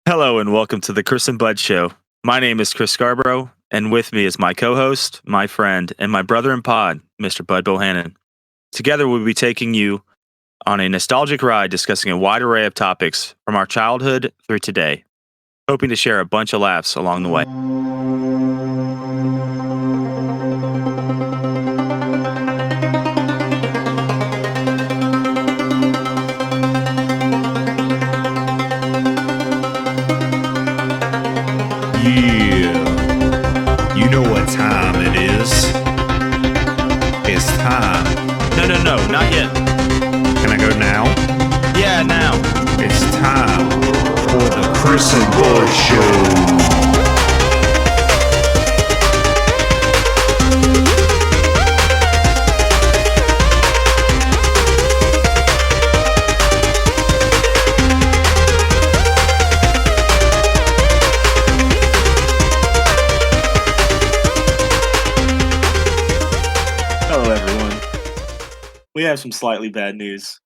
Hello and welcome to the Chris and Bud Show. My name is Chris Scarborough, and with me is my co-host, my friend, and my brother in pod, Mr. Bud Bohannon. Together, we'll be taking you on a nostalgic ride discussing a wide array of topics from our childhood through today, hoping to share a bunch of laughs along the way. Yeah. You know what time it is. It's time. No, not yet. Can I go now? Yeah, now. It's time for the Chris and Bud Show. Hello, everyone. We have some slightly bad news.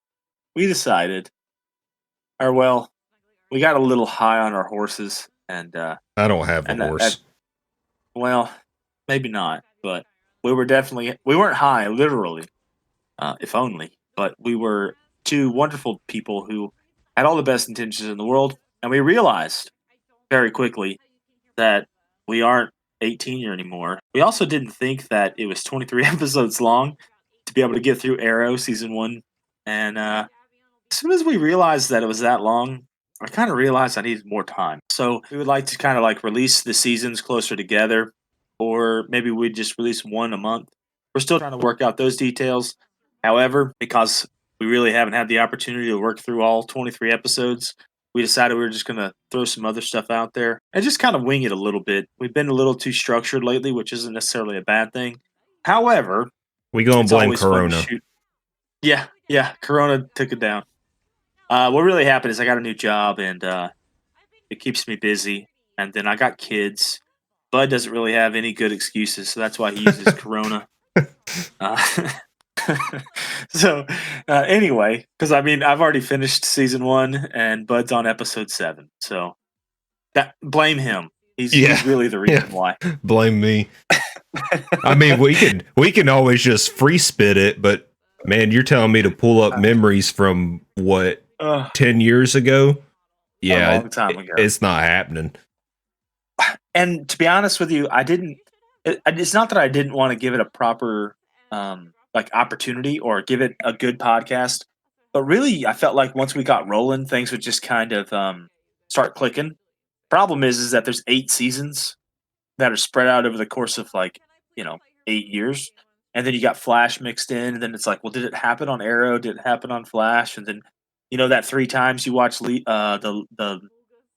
We decided, we got a little high on our horses, and I don't have a horse. well, maybe not, but we weren't high, literally, if only, but we were two wonderful people who had all the best intentions in the world, and we realized very quickly that we aren't 18 year anymore. We also didn't think that it was 23 episodes long to be able to get through Arrow season 1, and as soon as we realized that it was that long, I kind of realized I needed more time. So we would like to kind of like release the seasons closer together, or maybe we'd just release one a month. We're still trying to work out those details. However, because we really haven't had the opportunity to work through all 23 episodes, we decided we were just going to throw some other stuff out there and just kind of wing it a little bit. We've been a little too structured lately, which isn't necessarily a bad thing. However, We gonna it's blame always fun to Corona. shoot. Yeah, Corona took it down. What really happened is I got a new job and it keeps me busy. And then I got kids. Bud doesn't really have any good excuses, so that's why he uses Corona. Uh, anyway, because I mean, I've already finished season 1 and Bud's on episode 7. So blame him. He's really the reason why. Blame me. I mean, we can always just free spit it, but man, you're telling me to pull up memories from what 10 years ago? Yeah, a long time ago. It's not happening. And to be honest with you, I didn't. It's not that I didn't want to give it a proper opportunity or give it a good podcast, but really, I felt like once we got rolling, things would just kind of start clicking. Problem is that there's 8 seasons that are spread out over the course of 8 years, and then you got Flash mixed in, and then it's like, well, did it happen on Arrow? Did it happen on Flash? And then that 3 times you watch the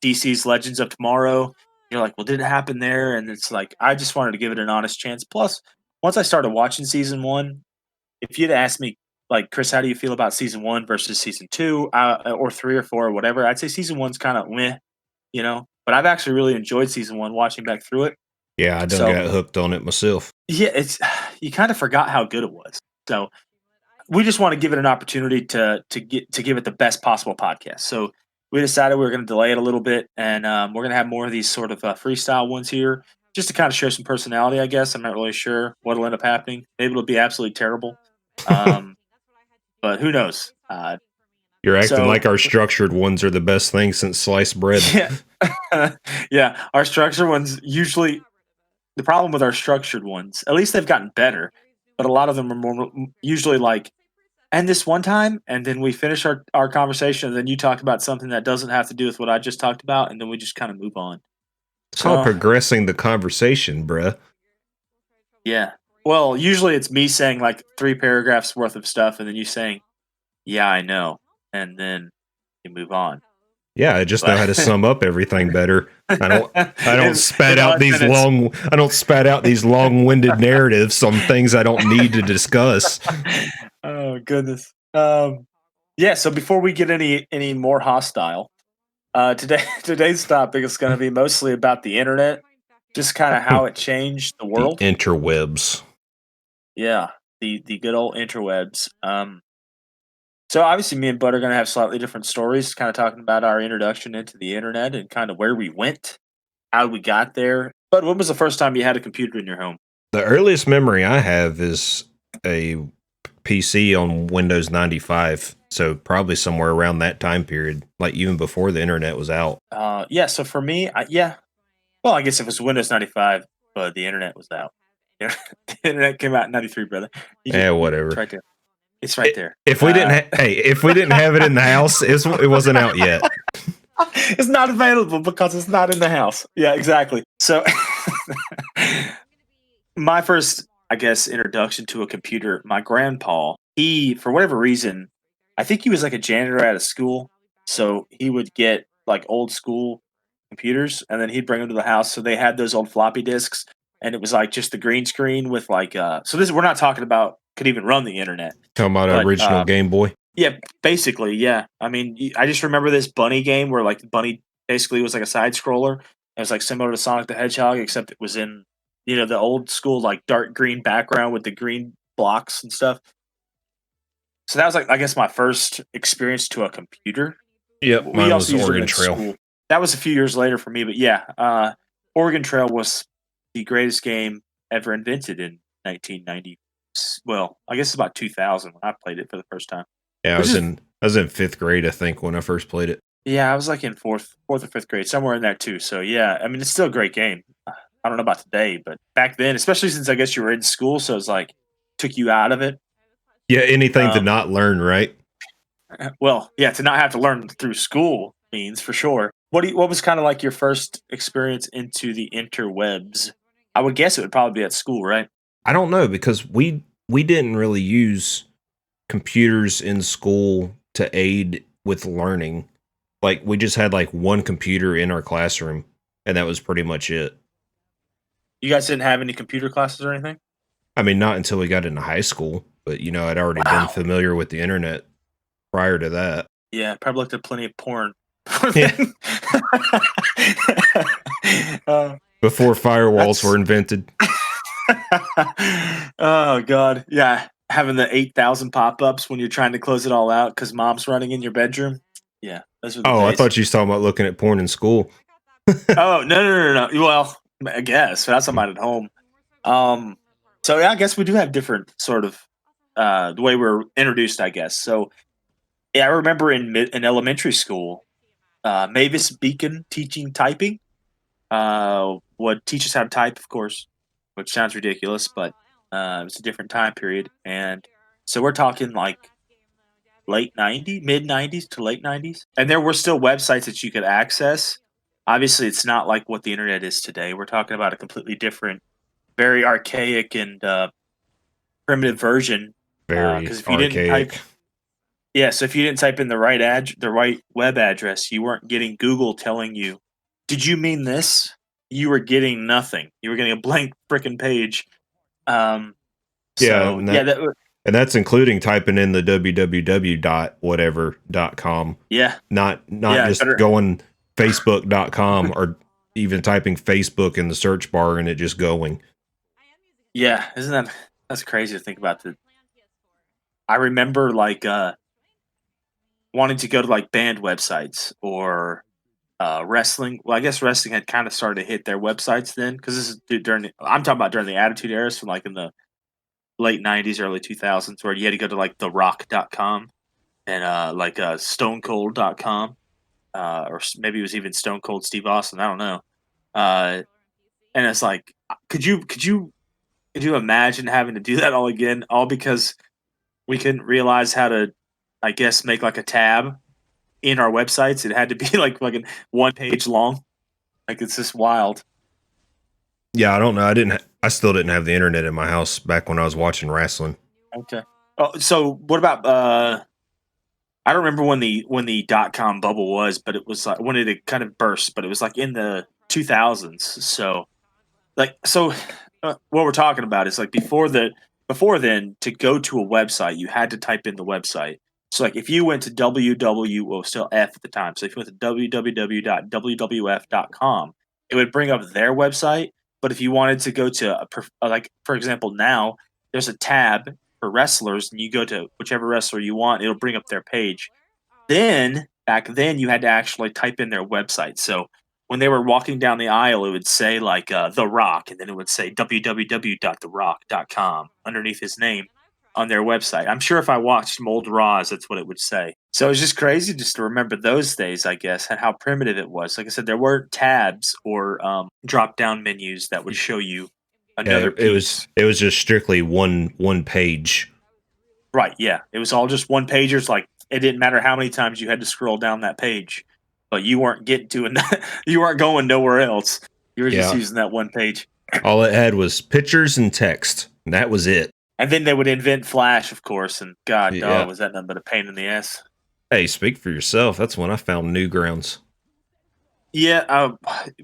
DC's Legends of Tomorrow. You're like, well, did it happen there? And it's like, I just wanted to give it an honest chance. Plus, once I started watching season 1, if you'd asked me, like, Chris, how do you feel about season 1 versus season 2, or 3 or 4 or whatever, I'd say season 1's kind of meh, But I've actually really enjoyed season 1 watching back through it. Yeah, I done got hooked on it myself. Yeah, you kind of forgot how good it was. So we just want to give it an opportunity to give it the best possible podcast. So we decided we were going to delay it a little bit, and we're going to have more of these sort of freestyle ones here, just to kind of show some personality, I guess. I'm not really sure what'll end up happening. Maybe it'll be absolutely terrible, but who knows? You're acting like our structured ones are the best thing since sliced bread. Yeah, yeah. Our structured ones usually. The problem with our structured ones, at least they've gotten better, but a lot of them are more usually like, and this one time, and then we finish our conversation, and then you talk about something that doesn't have to do with what I just talked about, and then we just kind of move on. It's called progressing the conversation, bruh. Yeah. Well, usually it's me saying like 3 paragraphs worth of stuff, and then you saying, yeah, I know, and then you move on. Yeah, I just know how to sum up everything better. I don't spat out these long-winded narratives on things I don't need to discuss. Oh goodness. Yeah, so before we get any more hostile, today's topic is going to be mostly about the internet, just kind of how it changed the world. The interwebs. Yeah, the good old interwebs. So obviously, me and Bud are going to have slightly different stories, kind of talking about our introduction into the internet and kind of where we went, how we got there. Bud, when was the first time you had a computer in your home? The earliest memory I have is a PC on Windows 95. So probably somewhere around that time period, like even before the internet was out. Yeah. So for me, yeah. Well, I guess if it was Windows 95, but the internet was out. Yeah, the internet came out in '93, brother. It's Whatever. right there. It's right there. If we didn't, if we didn't have it in the house, it wasn't out yet. It's not available because it's not in the house. Yeah, exactly. So my first, I guess, introduction to a computer, my grandpa, he, for whatever reason, I think he was like a janitor at a school. So he would get like old school computers and then he'd bring them to the house. So they had those old floppy disks and it was like just the green screen with like, so this, we're not talking about could even run the internet, Talking about an but original Game Boy. yeah, basically, yeah. I mean, I just remember this bunny game where like the bunny basically was like a side scroller. It was like similar to Sonic the Hedgehog, except it was in the old school like dark green background with the green blocks and stuff. So that was like I guess my first experience to a computer. Yep, We mine also was used them Oregon in Trail. school. That was a few years later for me, but yeah, Oregon Trail was the greatest game ever invented in 1990. Well, I guess it's about 2000 when I played it for the first time, Yeah, which is I was in fifth grade, I think, when I first played it. yeah, I was like in fourth or fifth grade, somewhere in there too. So yeah, I mean, it's still a great game. I don't know about today, but back then, especially since I guess you were in school, so it's like took you out of it. Yeah, anything to Um, not learn, right? well, yeah, to not have to learn through school means for sure. What was kind of like your first experience into the interwebs? I would guess it would probably be at school, right? I don't know because we didn't really use computers in school to aid with learning. Like we just had like one computer in our classroom, and that was pretty much it. You guys didn't have any computer classes or anything? I mean, not until we got into high school, but I'd already been Wow. familiar with the internet prior to that. Yeah, probably looked at plenty of porn. Yeah, uh, before firewalls that's were invented. oh god, yeah. Having the 8,000 pop-ups when you're trying to close it all out because mom's running in your bedroom. Yeah, those are the Oh, I days. thought you was talking about looking at porn in school. Oh no. Well, I guess that's somebody at home. Um, so yeah, I guess we do have different sort of the way we're introduced. I guess so. Yeah, I remember in elementary school, Mavis Beacon teaching typing. Would teach us how to type, of course, which sounds ridiculous, but it's a different time period, and so we're talking like late '90s, mid '90s to late '90s, and there were still websites that you could access. Obviously, it's not like what the internet is today. We're talking about a completely different, very archaic and primitive version. Very Because if you didn't type, archaic. yeah, so if you didn't type in the right web address, you weren't getting Google telling you, "Did you mean this?" You were getting nothing. You were getting a blank freaking page. Um, Yeah, so yeah, and that's including typing in the www dot whatever dot com, yeah, not yeah, just better. going facebook.com or even typing Facebook in the search bar and it just going. Yeah, isn't that's crazy to think about. That I remember like wanting to go to like band websites or wrestling. Well, I guess wrestling had kind of started to hit their websites then because this is during. I'm talking about during the Attitude Era, so like in the late '90s, early 2000s, where you had to go to like therock.com and like stonecold.com, or maybe it was even Stone Cold Steve Austin. I don't know. Uh, and it's like, could you imagine having to do that all again, all because we couldn't realize how to, I guess, make like a tab in our websites. It had to be like fucking one page long. Like it's just wild. Yeah, I don't know. I still didn't have the internet in my house back when I was watching wrestling. Okay. Oh, so what about I don't remember when the dot com bubble was, but it was like when it had kind of burst, but it was like in the 2000s. So what we're talking about is like before then to go to a website you had to type in the website. So like if you went to www, well still F at the time, so if you went to www.wwf.com, it would bring up their website. But if you wanted to go to like for example now there's a tab for wrestlers, and you go to whichever wrestler you want, it'll bring up their page. Then, back then, you had to actually type in their website. So when they were walking down the aisle, it would say like The Rock, and then it would say www.therock.com underneath his name on their website. I'm sure if I watched Mold Raws, that's what it would say. So it's just crazy just to remember those days, I guess, and how primitive it was. Like I said, there weren't tabs or drop down menus that would show you Yeah, another piece. it was just strictly one page. Right, yeah. It was all just one pagers, like, it didn't matter how many times you had to scroll down that page, but you weren't getting to it. You weren't going nowhere else. You were just Yeah, using that one page. all it had was pictures and text. And that was it. And then they would invent Flash, of course, and god Yeah. dog, was that nothing but a pain in the ass. Hey, speak for yourself. That's when I found Newgrounds. Yeah,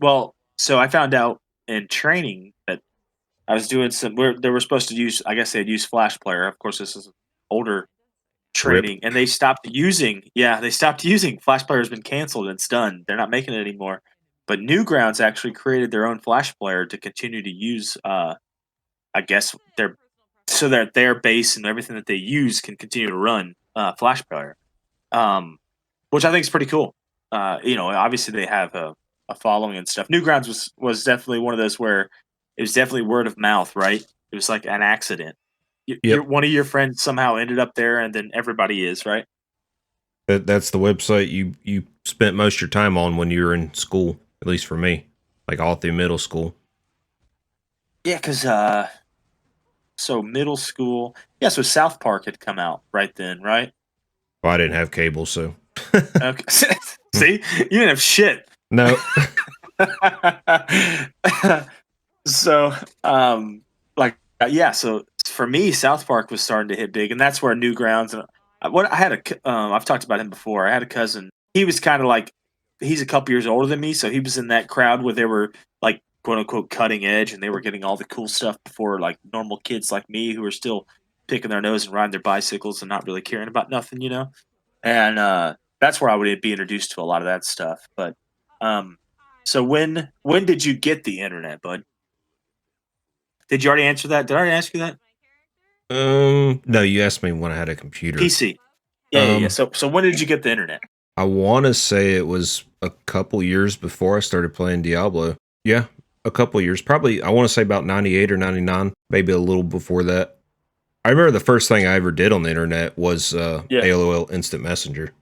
well, so I found out in training that I was doing some where they were supposed to use, I guess they'd use Flash Player. Of course, this is older Rip. training, and they stopped using they stopped using Flash Player. Has been canceled. It's done. They're not making it anymore. But Newgrounds actually created their own Flash Player to continue to use. I guess their so that their base and everything that they use can continue to run Flash Player, um, which I think is pretty cool. Obviously they have a following and stuff. Newgrounds was definitely one of those where it was definitely word of mouth, right? It was like an accident. Your Yep. one of your friends somehow ended up there, and then everybody is right. That's the website you spent most of your time on when you were in school, at least for me. Like all through middle school. Yeah, because so middle school, yeah. So South Park had come out right then, right? Well, I didn't have cable, so Okay. See, you didn't have shit. no. So, um, like, yeah. So for me, South Park was starting to hit big, and that's where Newgrounds and what I had I've talked about him before. I had a cousin. He was kind of like he's a couple years older than me, so he was in that crowd where they were like quote unquote cutting edge, and they were getting all the cool stuff before like normal kids like me who are still picking their nose and riding their bicycles and not really caring about nothing, you know. And that's where I would be introduced to a lot of that stuff. But um, so when did you get the internet, bud? Did you already answer that? Did I already ask you that? No, you asked me when I had a computer. PC. Yeah, yeah, yeah. Um, So when did you get the internet? I want to say it was a couple years before I started playing Diablo. Yeah, a couple years. Probably, I want to say about 98 or 99, maybe a little before that. I remember the first thing I ever did on the internet was Yeah. AOL Instant Messenger.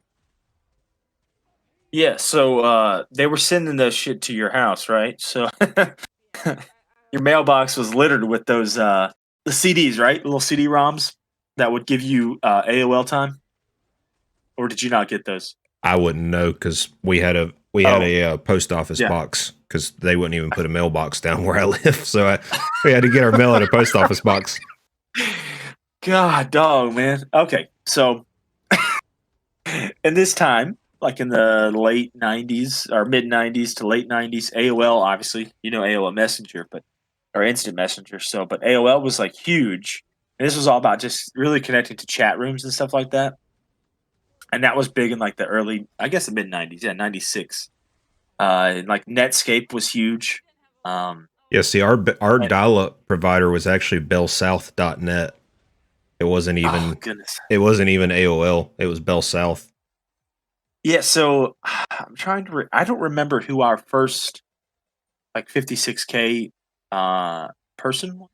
Yeah, so they were sending those shit to your house, right? So your mailbox was littered with those the CDs, right? Little CD-ROMs that would give you AOL time, or did you not get those? I wouldn't know because we had Oh, a post office yeah. box because they wouldn't even put a mailbox down where I live. So we had to get our mail at a post office box. God, dog, man. Okay, so in this time, like in the late '90s or mid '90s to late '90s, AOL obviously, AOL Messenger, but or Instant Messenger. So, but AOL was like huge, and this was all about just really connecting to chat rooms and stuff like that. And that was big in like the early, I guess, the mid '90s, yeah, '96. And like Netscape was huge. Um, Yeah, see, our dial up provider was actually bellsouth.net. It wasn't oh even goodness, it wasn't even AOL. It was Bell South. yeah. So I'm trying to. I don't remember who our first like 56K person.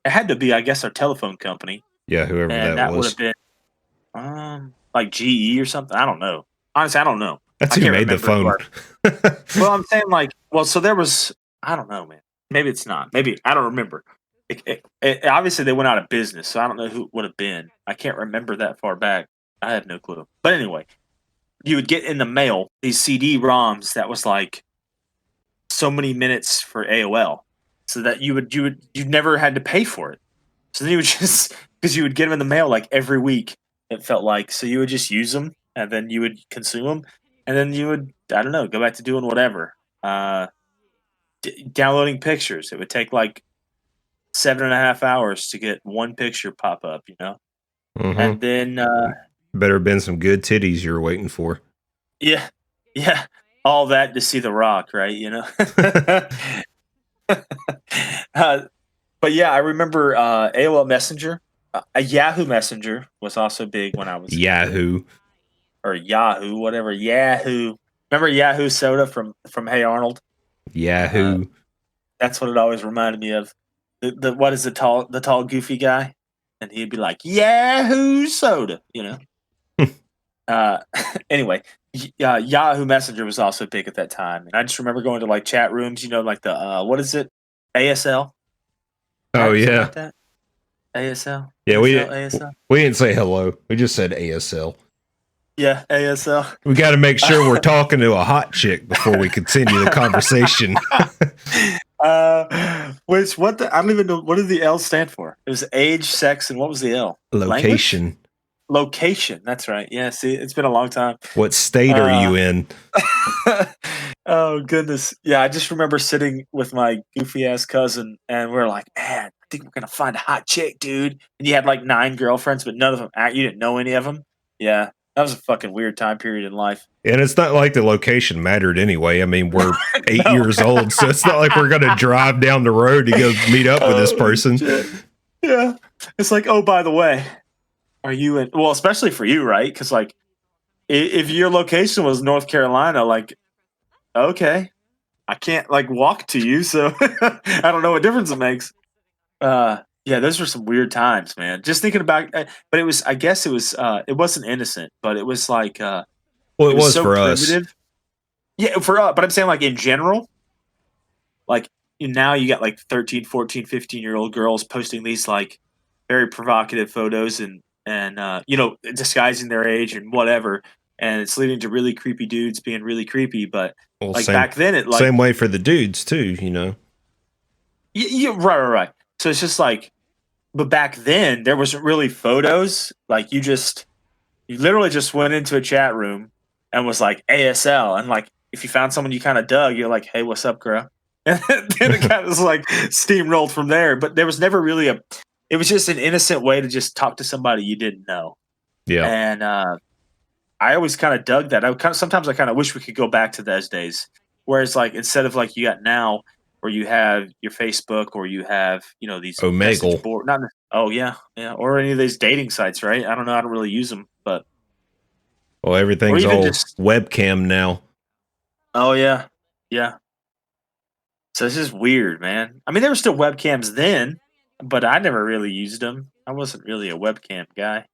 It had to be, I guess, our telephone company, Yeah, whoever and that that would was. have been like GE or something. I don't know. Honestly, I don't know. That's I who can't made the remember who phone. our. Well, I'm saying like, well, so there was. I don't know, man. Maybe it's not. Maybe I don't remember. Obviously, they went out of business, so I don't know who it would have been. I can't remember that far back. I have no clue. But anyway, you would get in the mail these CD-ROMs that was like so many minutes for AOL, so that you never had to pay for it. So then you would just because you would get them in the mail like every week. It felt like so you would just use them and then you would consume them, and then you would I don't know go back to doing whatever. Downloading pictures. It would take like 7.5 hours to get one picture pop up, Mm-hmm. and then Better have been some good titties you were waiting for. yeah, yeah, all that to see The Rock, right? uh, but yeah, I remember AOL Messenger. A Yahoo Messenger was also big when I was a kid, Yahoo. or Yahoo, whatever. Yahoo. Remember Yahoo Soda from Hey Arnold? Uh, Yahoo. that's what it always reminded me of. The what is the tall goofy guy, and he'd be like Yahoo Soda, you know. Uh, anyway, Yahoo Messenger was also big at that time, and I just remember going to like chat rooms, like the what is it, ASL, Oh right? Something yeah. like that. ASL, Yeah, ASL, ASL. we didn't say hello. We just said ASL. Yeah, ASL. We got to make sure we're talking to a hot chick before we continue the conversation. Which I don't even know what did the L stand for. It was age, sex, and what was the L? Language, Location. location. That's right. Yeah. See, it's been a long time. What state are Uh, you in? oh goodness. Yeah, I just remember sitting with my goofy ass cousin, and we're like, man, I think we're gonna find a hot chick, dude. And you had like 9 girlfriends, but none of them. You didn't know any of them. Yeah, that was a fucking weird time period in life. And it's not like the location mattered anyway. I mean, we're 8 No. years old, so it's not like we're going to drive down the road to go meet up with this Oh person. shit. Yeah. It's like, oh, by the way, are you in? Well, especially for you, right? Because like, if your location was North Carolina, like, okay, I can't like walk to you, so I don't know what difference it makes. Yeah, those were some weird times, man. Just thinking about, but it was, I guess it was, it wasn't innocent, but it was like, Well, it it was was so for us. primitive. Yeah, but I'm saying like in general, like now you got like 13, 14, 15-year-old girls posting these like very provocative photos and disguising their age and whatever, and it's leading to really creepy dudes being really creepy. But Well, like back then, it like same way for the dudes too. right, right, right. So it's just like, but back then there wasn't really photos. Like you literally just went into a chat room and was like ASL, and like if you found someone you kind of dug, you're like, hey, what's up, girl? And then it kind of like steamrolled from there. But there was never really it was just an innocent way to just talk to somebody you didn't know. Yeah. And I always kind of dug that. Sometimes I kind of wish we could go back to those days. Whereas like instead of like you got now where you have your Facebook or you have, these message Omegle. board, not, oh yeah, yeah, or any of these dating sites, right? I don't know. I don't really use them, but, Well, or everything's even all just, webcam now. oh yeah, yeah. So it's just weird, man. I mean, there were still webcams then, but I never really used them. I wasn't really a webcam guy.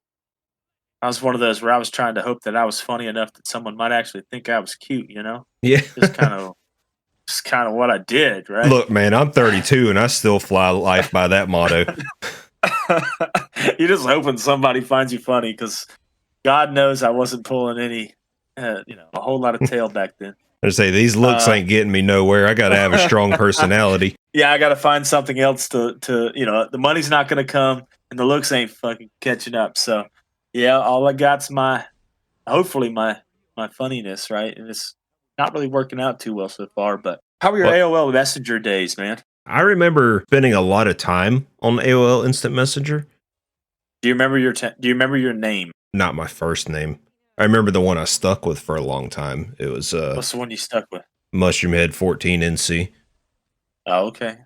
I was one of those where I was trying to hope that I was funny enough that someone might actually think I was cute, Yeah. Just kind of just kind of what I did, right? Look, man, I'm 32 and I still fly life by that motto. You're just hoping somebody finds you funny because God knows I wasn't pulling any, a whole lot of tail back then. I say these looks Uh, ain't getting me nowhere. I got to have a strong personality. yeah, I got to find something else to the money's not going to come and the looks ain't fucking catching up. So, yeah, all I got's hopefully my funniness, right? And it's not really working out too well so far. But how were your Well, AOL Messenger days, man? I remember spending a lot of time on AOL Instant Messenger. Do you remember your name? Not my first name. I remember the one I stuck with for a long time. It was What's the one you stuck with? Mushroomhead 14NC. Oh, okay,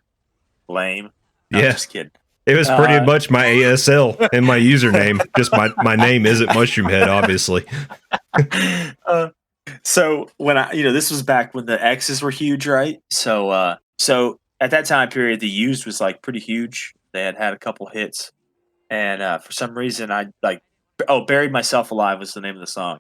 lame. No, I'm Yeah, just kidding. it was pretty Uh, much my ASL and my username. Just my name isn't Mushroomhead, obviously. uh, so when this was back when the X's were huge, right? So at that time period, the used was like pretty huge. They had a couple hits, and for some reason, I like, oh, "Buried Myself Alive" was the name of the song,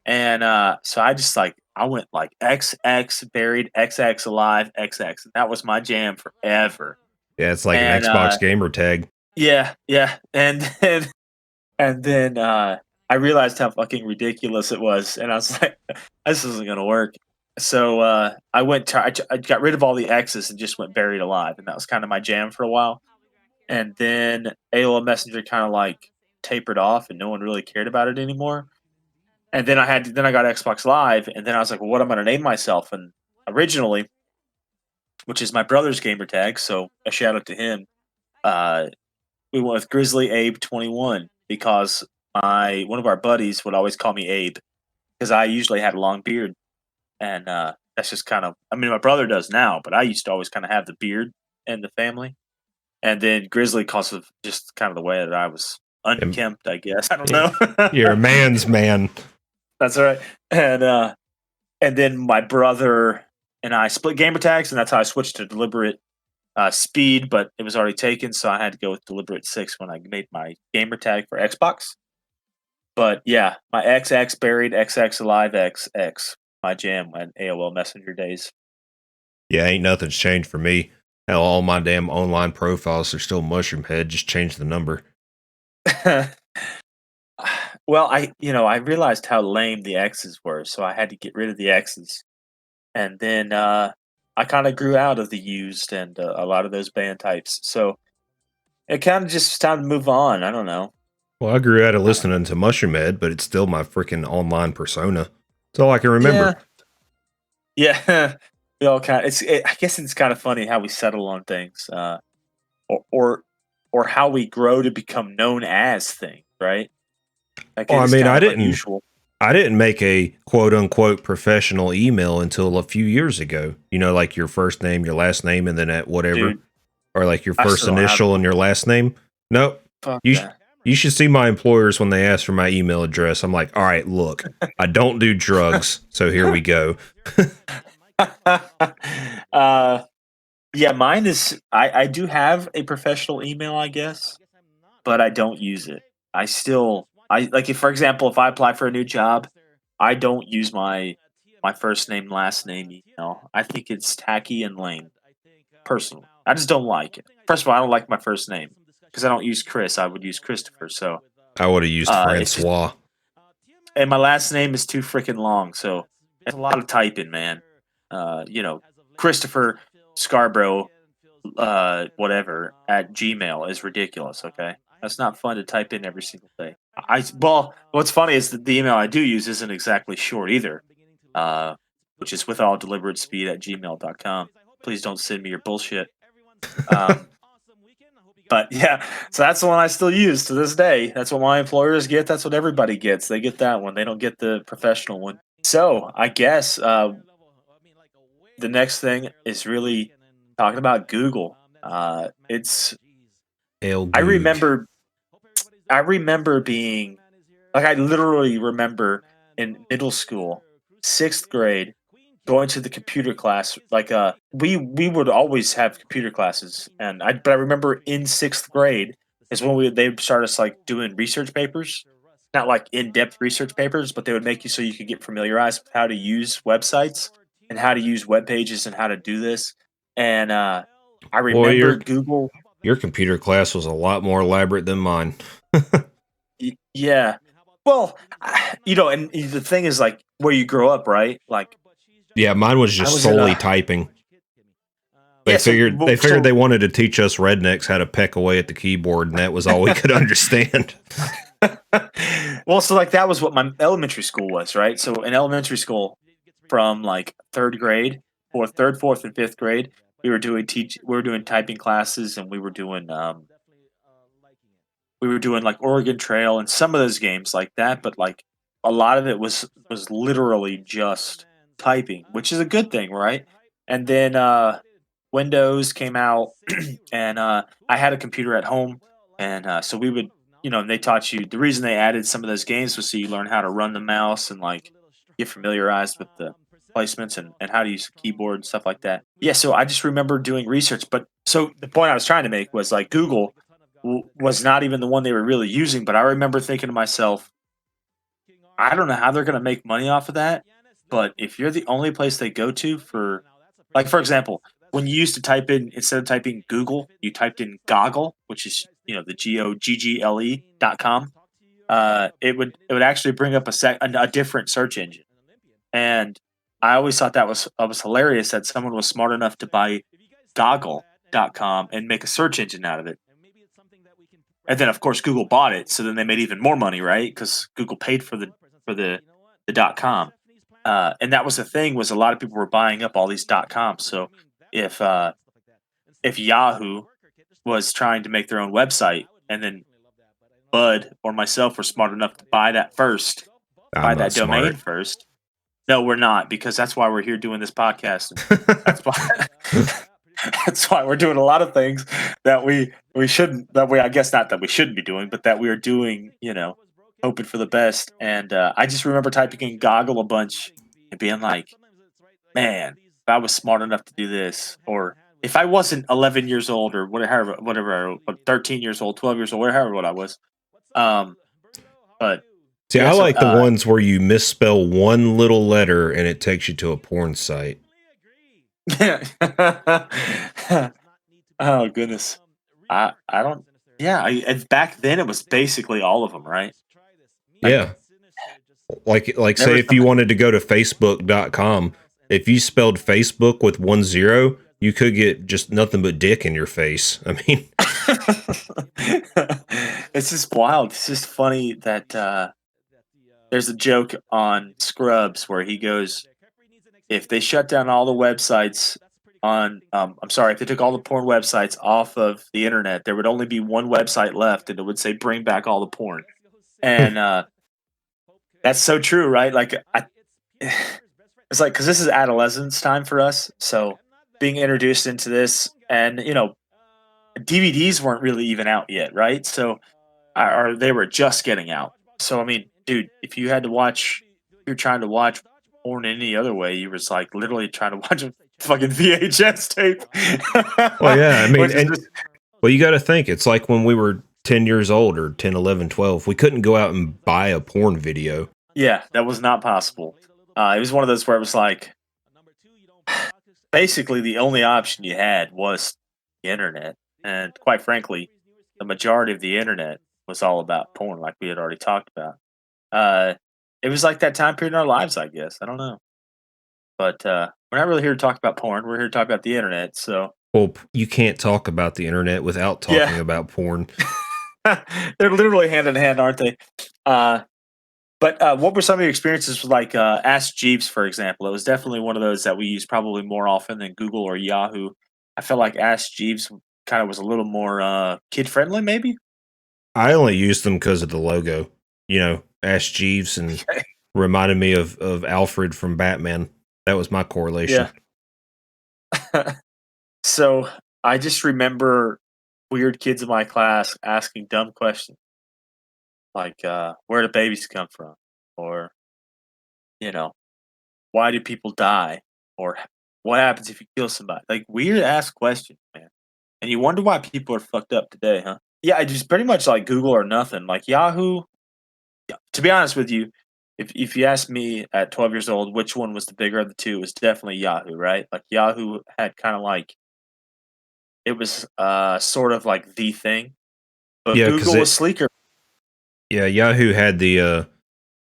and so I just like I went like XX buried, XX alive, XX, and that was my jam forever. Yeah, it's like an And Xbox gamer tag. yeah, yeah, and then I realized how fucking ridiculous it was, and I was like, "This isn't gonna work." So I got rid of all the X's and just went buried alive, and that was kind of my jam for a while. And then AOL Messenger kind of like tapered off, and no one really cared about it anymore. And then I got Xbox Live, and then I was like, "Well, what am I gonna name myself?" And originally, which is my brother's gamer tag, so a shout out to him. Uh, we went with Grizzly Abe 21 because my one of our buddies would always call me Abe because I usually had a long beard, and that's just kind of, I mean, my brother does now, but I used to always kind of have the beard in the family. and then Grizzly because of just kind of the way that I was And, unkempt, I guess. I don't yeah, know. you're a man's man. That's all right. And then my brother and I split gamer tags, and that's how I switched to deliberate speed. But it was already taken, so I had to go with deliberate 6 when I made my gamer tag for Xbox. But yeah, my XX buried, XX alive, XX my jam and AOL Messenger days. Yeah, ain't nothing's changed for me. Hell, all my damn online profiles are still Mushroom Head. Just change the number. Well, I realized how lame the X's were, so I had to get rid of the X's. And then I kind of grew out of the used and a lot of those band types. So it kind of just time to move on. I don't know. Well, I grew out of Uh, listening to Mushroom Head, but it's still my freaking online persona. It's all I can remember. yeah, yeah. We all kind. I guess it's kind of funny how we settle on things, or, or or how we grow to become known as things, right? Like Well, it I is mean, kind of unusual. I didn't make a quote unquote professional email until a few years ago. You know, like your first name, your last name, and then at whatever, Dude, or like your I first still don't have initial and one. your last name. Nope. Fuck You sh- that. you should see my employers when they ask for my email address. I'm like, all right, look, I don't do drugs, so here we go. uh, yeah, mine is. I do have a professional email, I guess, but I don't use it. I like if, for example, if I apply for a new job, I don't use my first name last name email. I think it's tacky and lame. Personally, I just don't like it. First of all, I don't like my first name because I don't use Chris. I would use Christopher. So I would have used it's just, Francois. and my last name is too freaking long. So it's a lot of typing, man. You know, Christopher Scarborough, whatever at Gmail is ridiculous. Okay, that's not fun to type in every single day. Well, what's funny is that the email I do use isn't exactly short either, uh, which is with all deliberate speed at gmail.com. Please don't send me your bullshit. Um, but yeah, so that's the one I still use to this day. That's what my employers get. That's what everybody gets. They get that one. They don't get the professional one. So I guess the next thing is really talking about Google. It's El I Goog. remember I remember being like I literally remember in middle school, 6th grade, going to the computer class. Like we would always have computer classes, and I remember in 6th grade is when they would start us like doing research papers, not like in-depth research papers, but they would make you so you could get familiarized with how to use websites and how to use web pages and how to do this. And I Boy, remember Google. your computer class was a lot more elaborate than mine. Yeah. Well, and the thing is, like, where you grow up, right? Like, Yeah, mine was I just was in solely a typing. yeah. So, They figured so they wanted to teach us rednecks how to peck away at the keyboard, and that was all we could understand. well, so like that was what my elementary school was, right? So in elementary school, from like 3rd grade, third, 4th, and 5th grade, we were doing typing classes, and we were doing like Oregon Trail and some of those games like that, but like a lot of it was literally just typing, which is a good thing, right? And then Windows came out, and I had a computer at home, and so we would, and they taught you the reason they added some of those games was so you learn how to run the mouse and like get familiarized with the placements and how to use the keyboard and stuff like that. Yeah, so I just remember doing research, but so the point I was trying to make was like Google was not even the one they were really using, but I remember thinking to myself, I don't know how they're going to make money off of that, but if you're the only place they go to for, like, for example, when you used to type in, instead of typing Google, you typed in Goggle, which is, the GOGGLE.com, it would actually bring up a different search engine. And I always thought that was hilarious that someone was smart enough to buy Goggle.com and make a search engine out of it. And then of course Google bought it, so then they made even more money, right? Because Google paid for the dot com. And that was the thing was a lot of people were buying up all these dot coms. So if uh, if Yahoo was trying to make their own website, and then Bud or myself were smart enough to I'm buy not that domain smart. first. No, we're not, because that's why we're here doing this podcast. And that's why. That's why we're doing a lot of things that we shouldn't. That we, I guess, not that we shouldn't be doing, but that we are doing. Hoping for the best. And I just remember typing in goggle a bunch and being like, man, if I was smart enough to do this, or if I wasn't 11 years old or whatever, 13 years old, 12 years old, whatever what I was. Um, but See, yeah, I so like the ones where you misspell one little letter and it takes you to a porn site. oh goodness, I don't. Yeah, and back then it was basically all of them, right? Like Yeah. Like there say was if some. you wanted to go to facebook.com, if you spelled Facebook with 1 0, you could get just nothing but dick in your face. I mean, it's just wild. It's just funny that there's a joke on Scrubs where he goes, if they shut down all the websites I'm sorry, if they took all the porn websites off of the internet, there would only be one website left, and it would say bring back all the porn. And that's so true, right? Like, it's like, because this is adolescence time for us. So being introduced into this, and, DVDs weren't really even out yet, right? So, or they were just getting out. So, I mean, dude, if you had to watch, if you're trying to watch porn any other way, you was like literally trying to watch a fucking VHS tape, well, yeah, I mean, which is and just, well, you got to think it's like when we were 10 years old or 10, 11, 12, we couldn't go out and buy a porn video. yeah, that was not possible. It was one of those where it was like, basically the only option you had was the internet, and quite frankly, the majority of the internet was all about porn, like we had already talked about. Uh, it was like that time period in our lives, I guess. I don't know. But, we're not really here to talk about porn, we're here to talk about the internet, so Well, you can't talk about the internet without yeah. talking about porn. They're literally hand in hand, aren't they? Uh, but, what were some of your experiences with, like, Ask Jeeves, for example? It was definitely one of those that we use probably more often than Google or Yahoo. I felt like Ask Jeeves kinda was a little more, kid-friendly, maybe? I only used them because of the logo. Ash Jeeves and reminded me of Alfred from Batman. That was my correlation. Yeah. So, I just remember weird kids in my class asking dumb questions like, "Where do babies come from?" Or, you know, "Why do people die?" Or, "What happens if you kill somebody?" Like, weird ass questions, man. And you wonder why people are fucked up today, huh? Yeah, I just pretty much like Google or nothing. Like Yahoo, yeah, to be honest with you, if you asked me at 12 years old which one was the bigger of the two, it was definitely Yahoo, right? Like Yahoo had kind of like it was sort of like the thing, but Yeah, because Google was sleeker. Yahoo had it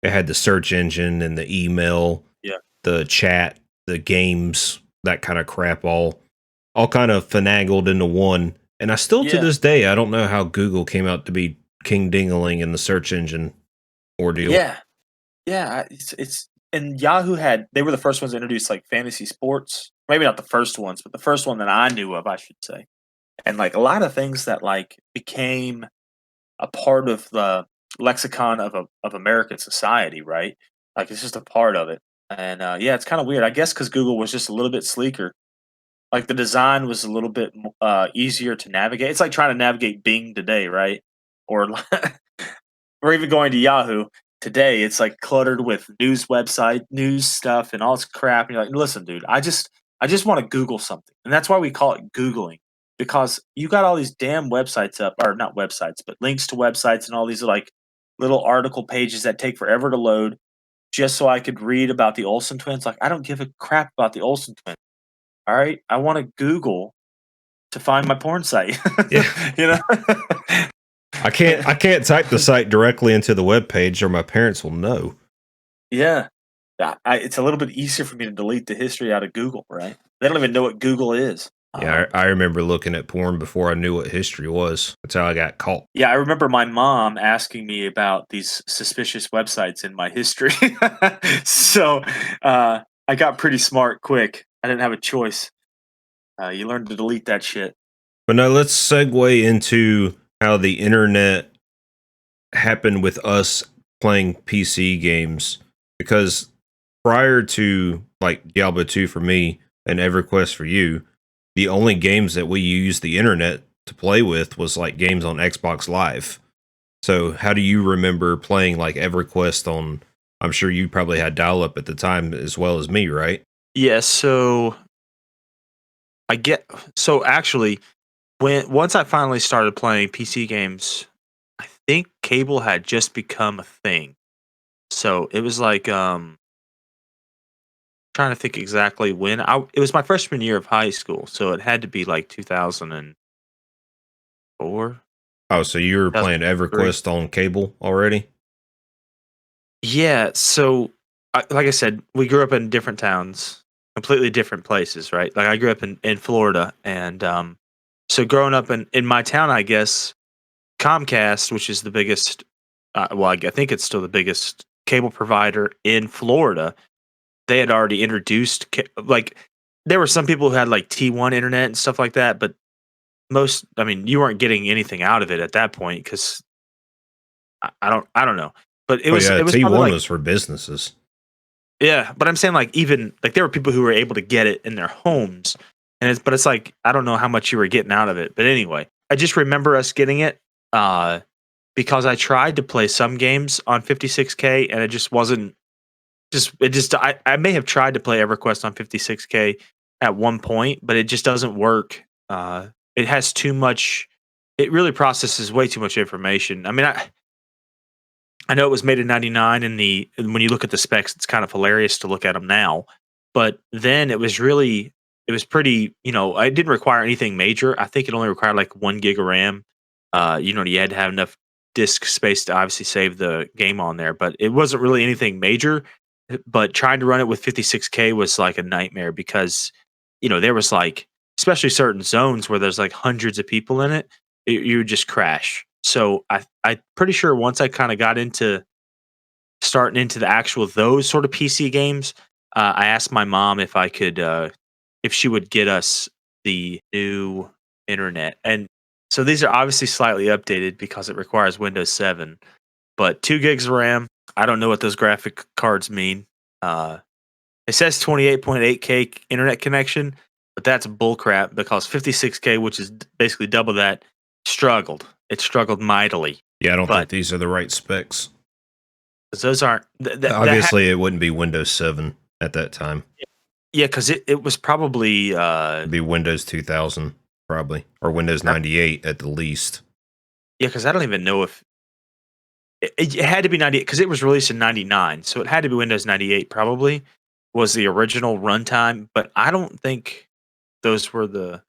had the search engine and the email, Yeah. the chat, the games, that kind of crap, all kind of finagled into one. And I still to Yeah. this day I don't know how Google came out to be king dingaling in the search engine ordeal. Yeah. Yeah, it's and Yahoo had they were the first ones to introduce like fantasy sports. Maybe not the first ones, but the first one that I knew of, I should say. And like a lot of things that like became a part of the lexicon of American society, right? Like it's just a part of it. And yeah, it's kind of weird. I guess because Google was just a little bit sleeker. Like the design was a little bit easier to navigate. It's like trying to navigate Bing today, right? Or or even going to Yahoo today. It's like cluttered with news stuff, and all this crap. And you're like, listen, dude, I just want to Google something, and that's why we call it Googling because you got all these damn websites up, or not websites, but links to websites and all these like little article pages that take forever to load, just so I could read about the Olsen twins. Like, I don't give a crap about the Olsen twins. All right, I want to Google to find my porn site. Yeah. you know. I can't type the site directly into the web page or my parents will know. Yeah. It's a little bit easier for me to delete the history out of Google, right? They don't even know what Google is. Yeah, I remember looking at porn before I knew what history was. That's how I got caught. Yeah, I remember my mom asking me about these suspicious websites in my history. So I got pretty smart quick. I didn't have a choice. You learn to delete that shit. But now let's segue into how the internet happened with us playing PC games. Because prior to like Diablo 2 for me and EverQuest for you, the only games that we used the internet to play with was like games on Xbox Live. So how do you remember playing like EverQuest on? I'm sure you probably had dial up at the time as well as me, right? Yeah, so I get so actually when once I finally started playing PC games, I think cable had just become a thing. So it was like trying to think exactly when it was my freshman year of high school, so it had to be like 2004, Oh, so you were playing 2003. EverQuest on cable already? Yeah, so like I said, we grew up in different towns, completely different places, right? Like I grew up in Florida, and so growing up in my town, I guess Comcast, which is the biggest, well, I think it's still the biggest cable provider in Florida. They had already introduced like there were some people who had like T1 internet and stuff like that, but most, I mean, you weren't getting anything out of it at that point because I don't know, but Oh yeah, it was probably T1 like was for businesses. yeah, but I'm saying like even like there were people who were able to get it in their homes, and it's like I don't know how much you were getting out of it, but anyway, I just remember us getting it uh, because I tried to play some games on 56K and it just wasn't just it just I may have tried to play EverQuest on 56K at one point, but it just doesn't work. It has too much. It really processes way too much information. I mean, I know it was made in '99, and when you look at the specs, it's kind of hilarious to look at them now. But then it was pretty. You know, it didn't require anything major. I think it only required like 1 gig of RAM. You know, you had to have enough disk space to obviously save the game on there, but it wasn't really anything major. But trying to run it with 56K was like a nightmare because, you know, there was like, especially certain zones where there's like hundreds of people in it, you would just crash. So I'm pretty sure once I kind of got into starting into the actual those sort of PC games, I asked my mom if I could if she would get us the new internet. And so these are obviously slightly updated because it requires Windows 7, but 2 gigs of RAM. I don't know what those graphic cards mean. Uh, it says 28.8K internet connection, but that's bullcrap because 56K, which is basically double that, struggled. It struggled mightily. Yeah, I don't think But these are the right specs. 'cause those aren't Obviously, it wouldn't be Windows 7 at that time. yeah, because it was probably It'd be Windows 2000 probably, or Windows 98 at the least. yeah, because I don't even know if it had to be 98 because it was released in '99, so it had to be Windows 98 probably was the original runtime. But I don't think those were the.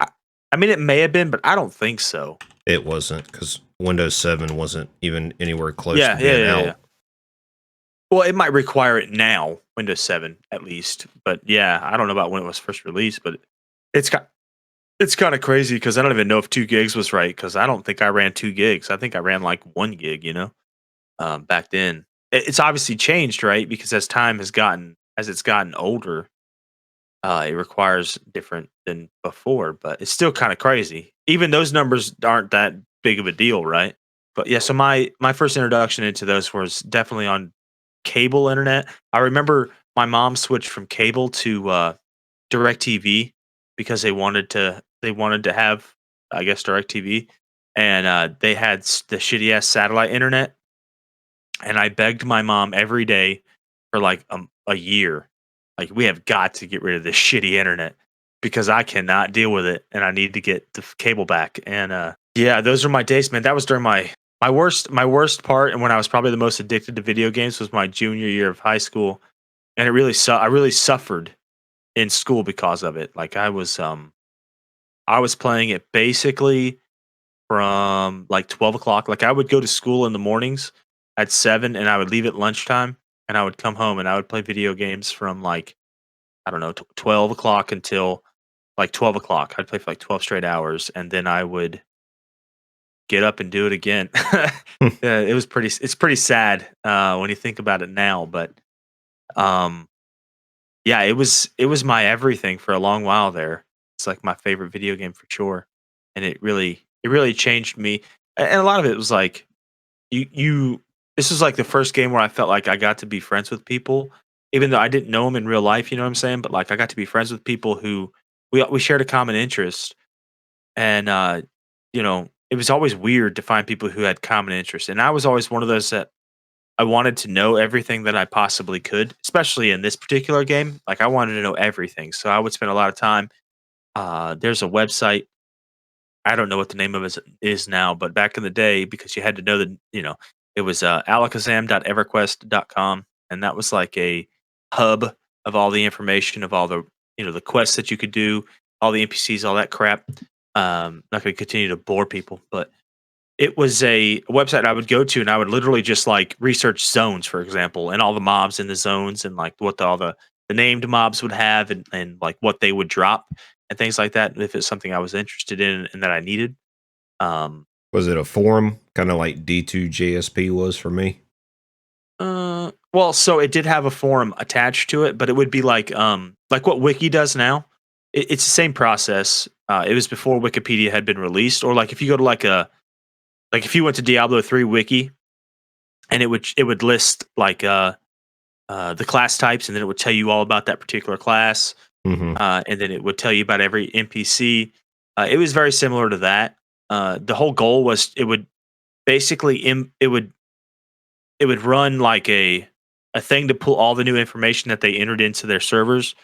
I, I mean, it may have been, but I don't think so. It wasn't because Windows 7 wasn't even anywhere close to Yeah, being yeah. out. Well, it might require it now, Windows 7 at least. But yeah, I don't know about when it was first released, but it's got it's kind of crazy because I don't even know if 2 gigs was right because I don't think I ran 2 gigs. I think I ran like 1 gig, you know, back then. It's obviously changed, right? Because as time has gotten, as it's gotten older, it requires different than before, but it's still kind of crazy. Even those numbers aren't that big of a deal, right? But yeah, so my first introduction into those was definitely on cable internet. I remember my mom switched from cable to DirecTV because they wanted to have I guess DirecTV, and they had the shitty ass satellite internet, and I begged my mom every day for like a year, like we have got to get rid of this shitty internet because I cannot deal with it, and I need to get the cable back. And yeah, those are my days, man. That was during my worst part, and when I was probably the most addicted to video games was my junior year of high school, and it really I really suffered in school because of it. Like I was playing it basically from like 12 o'clock. Like I would go to school in the mornings at 7 and I would leave at lunchtime and I would come home and I would play video games from like, I don't know, 12 o'clock until like 12 o'clock. I'd play for like 12 straight hours and then I would get up and do it again. It was it's pretty sad when you think about it now, but um, yeah, it was my everything for a long while there. It's like my favorite video game for sure, and it really changed me. And a lot of it was like you. This was like the first game where I felt like I got to be friends with people, even though I didn't know them in real life. You know what I'm saying? But like I got to be friends with people who we shared a common interest, and it was always weird to find people who had common interests. And I was always one of those that I wanted to know everything that I possibly could, especially in this particular game. Like I wanted to know everything, so I would spend a lot of time. There's a website. I don't know what the name of it is now, but back in the day, because you had to know that, it was alakazam.everquest.com, and that was like a hub of all the information of all the the quests that you could do, all the NPCs, all that crap. Not going to continue to bore people, but it was a website I would go to, and I would literally just like research zones, for example, and all the mobs in the zones, and like what the named mobs would have, and like what they would drop, and things like that. If it's something I was interested in and that I needed. Um, Was it a forum, kind of like D2JSP was for me? well, so it did have a forum attached to it, but it would be like what Wiki does now. It's the same process. It was before Wikipedia had been released, or like if you go to like if you went to Diablo 3 wiki, and it would list like the class types, and then it would tell you all about that particular class, Hmm. and then it would tell you about every NPC. It was very similar to that. The whole goal was it would basically it would run like a thing to pull all the new information that they entered into their servers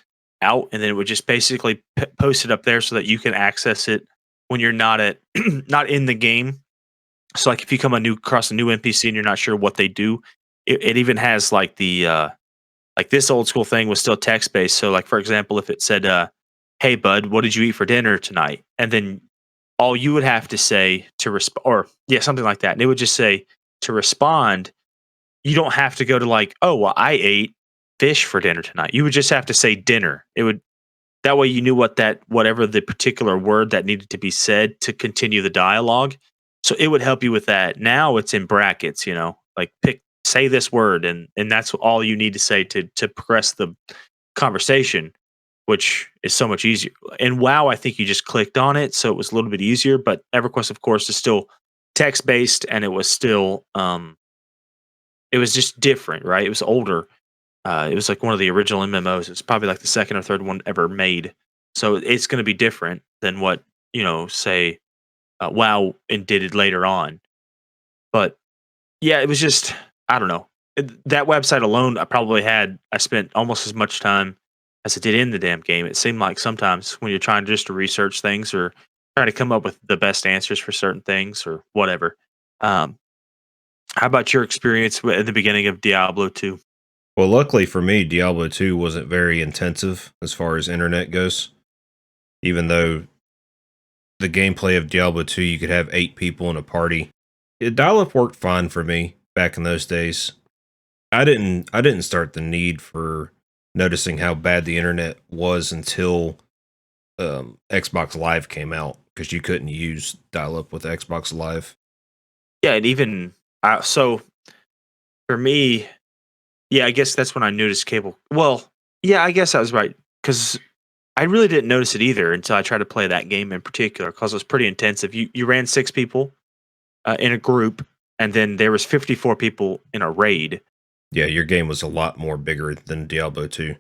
out, and then it would just basically post it up there so that you can access it when you're not at not in the game. So like if you come across a new NPC and you're not sure what they do, it even has like the like this old school thing was still text based. So like for example, if it said, "Hey bud, what did you eat for dinner tonight?" and then all you would have to say to respond, or yeah, something like that, and it would just say to respond. You don't have to go to like, "Oh, well, I ate fish for dinner tonight." You would just have to say dinner. It would that way you knew whatever the particular word that needed to be said to continue the dialogue. So it would help you with that. Now it's in brackets, like say this word, and that's all you need to say to progress the conversation, which is so much easier. And WoW, I think you just clicked on it, so it was a little bit easier, but EverQuest of course is still text based, and it was just different, right? It was older. It was like one of the original MMOs. It's probably like the second or third one ever made. So it's going to be different than what, say, WoW and did it later on. But yeah, it was just, I don't know. That website alone, I spent almost as much time as I did in the damn game. It seemed like sometimes when you're trying just to research things or try to come up with the best answers for certain things or whatever. Um, how about your experience at the beginning of Diablo 2? Well, luckily for me, Diablo 2 wasn't very intensive as far as internet goes. Even though the gameplay of Diablo 2, you could have 8 people in a party. Dial-up worked fine for me back in those days. I didn't start the need for noticing how bad the internet was until Xbox Live came out because you couldn't use dial-up with Xbox Live. Yeah, and even so for me, yeah, I guess that's when I noticed cable. Well, yeah, I guess I was right because I really didn't notice it either until I tried to play that game in particular because it was pretty intensive. You ran 6 people in a group, and then there was 54 people in a raid. Yeah, your game was a lot more bigger than Diablo 2.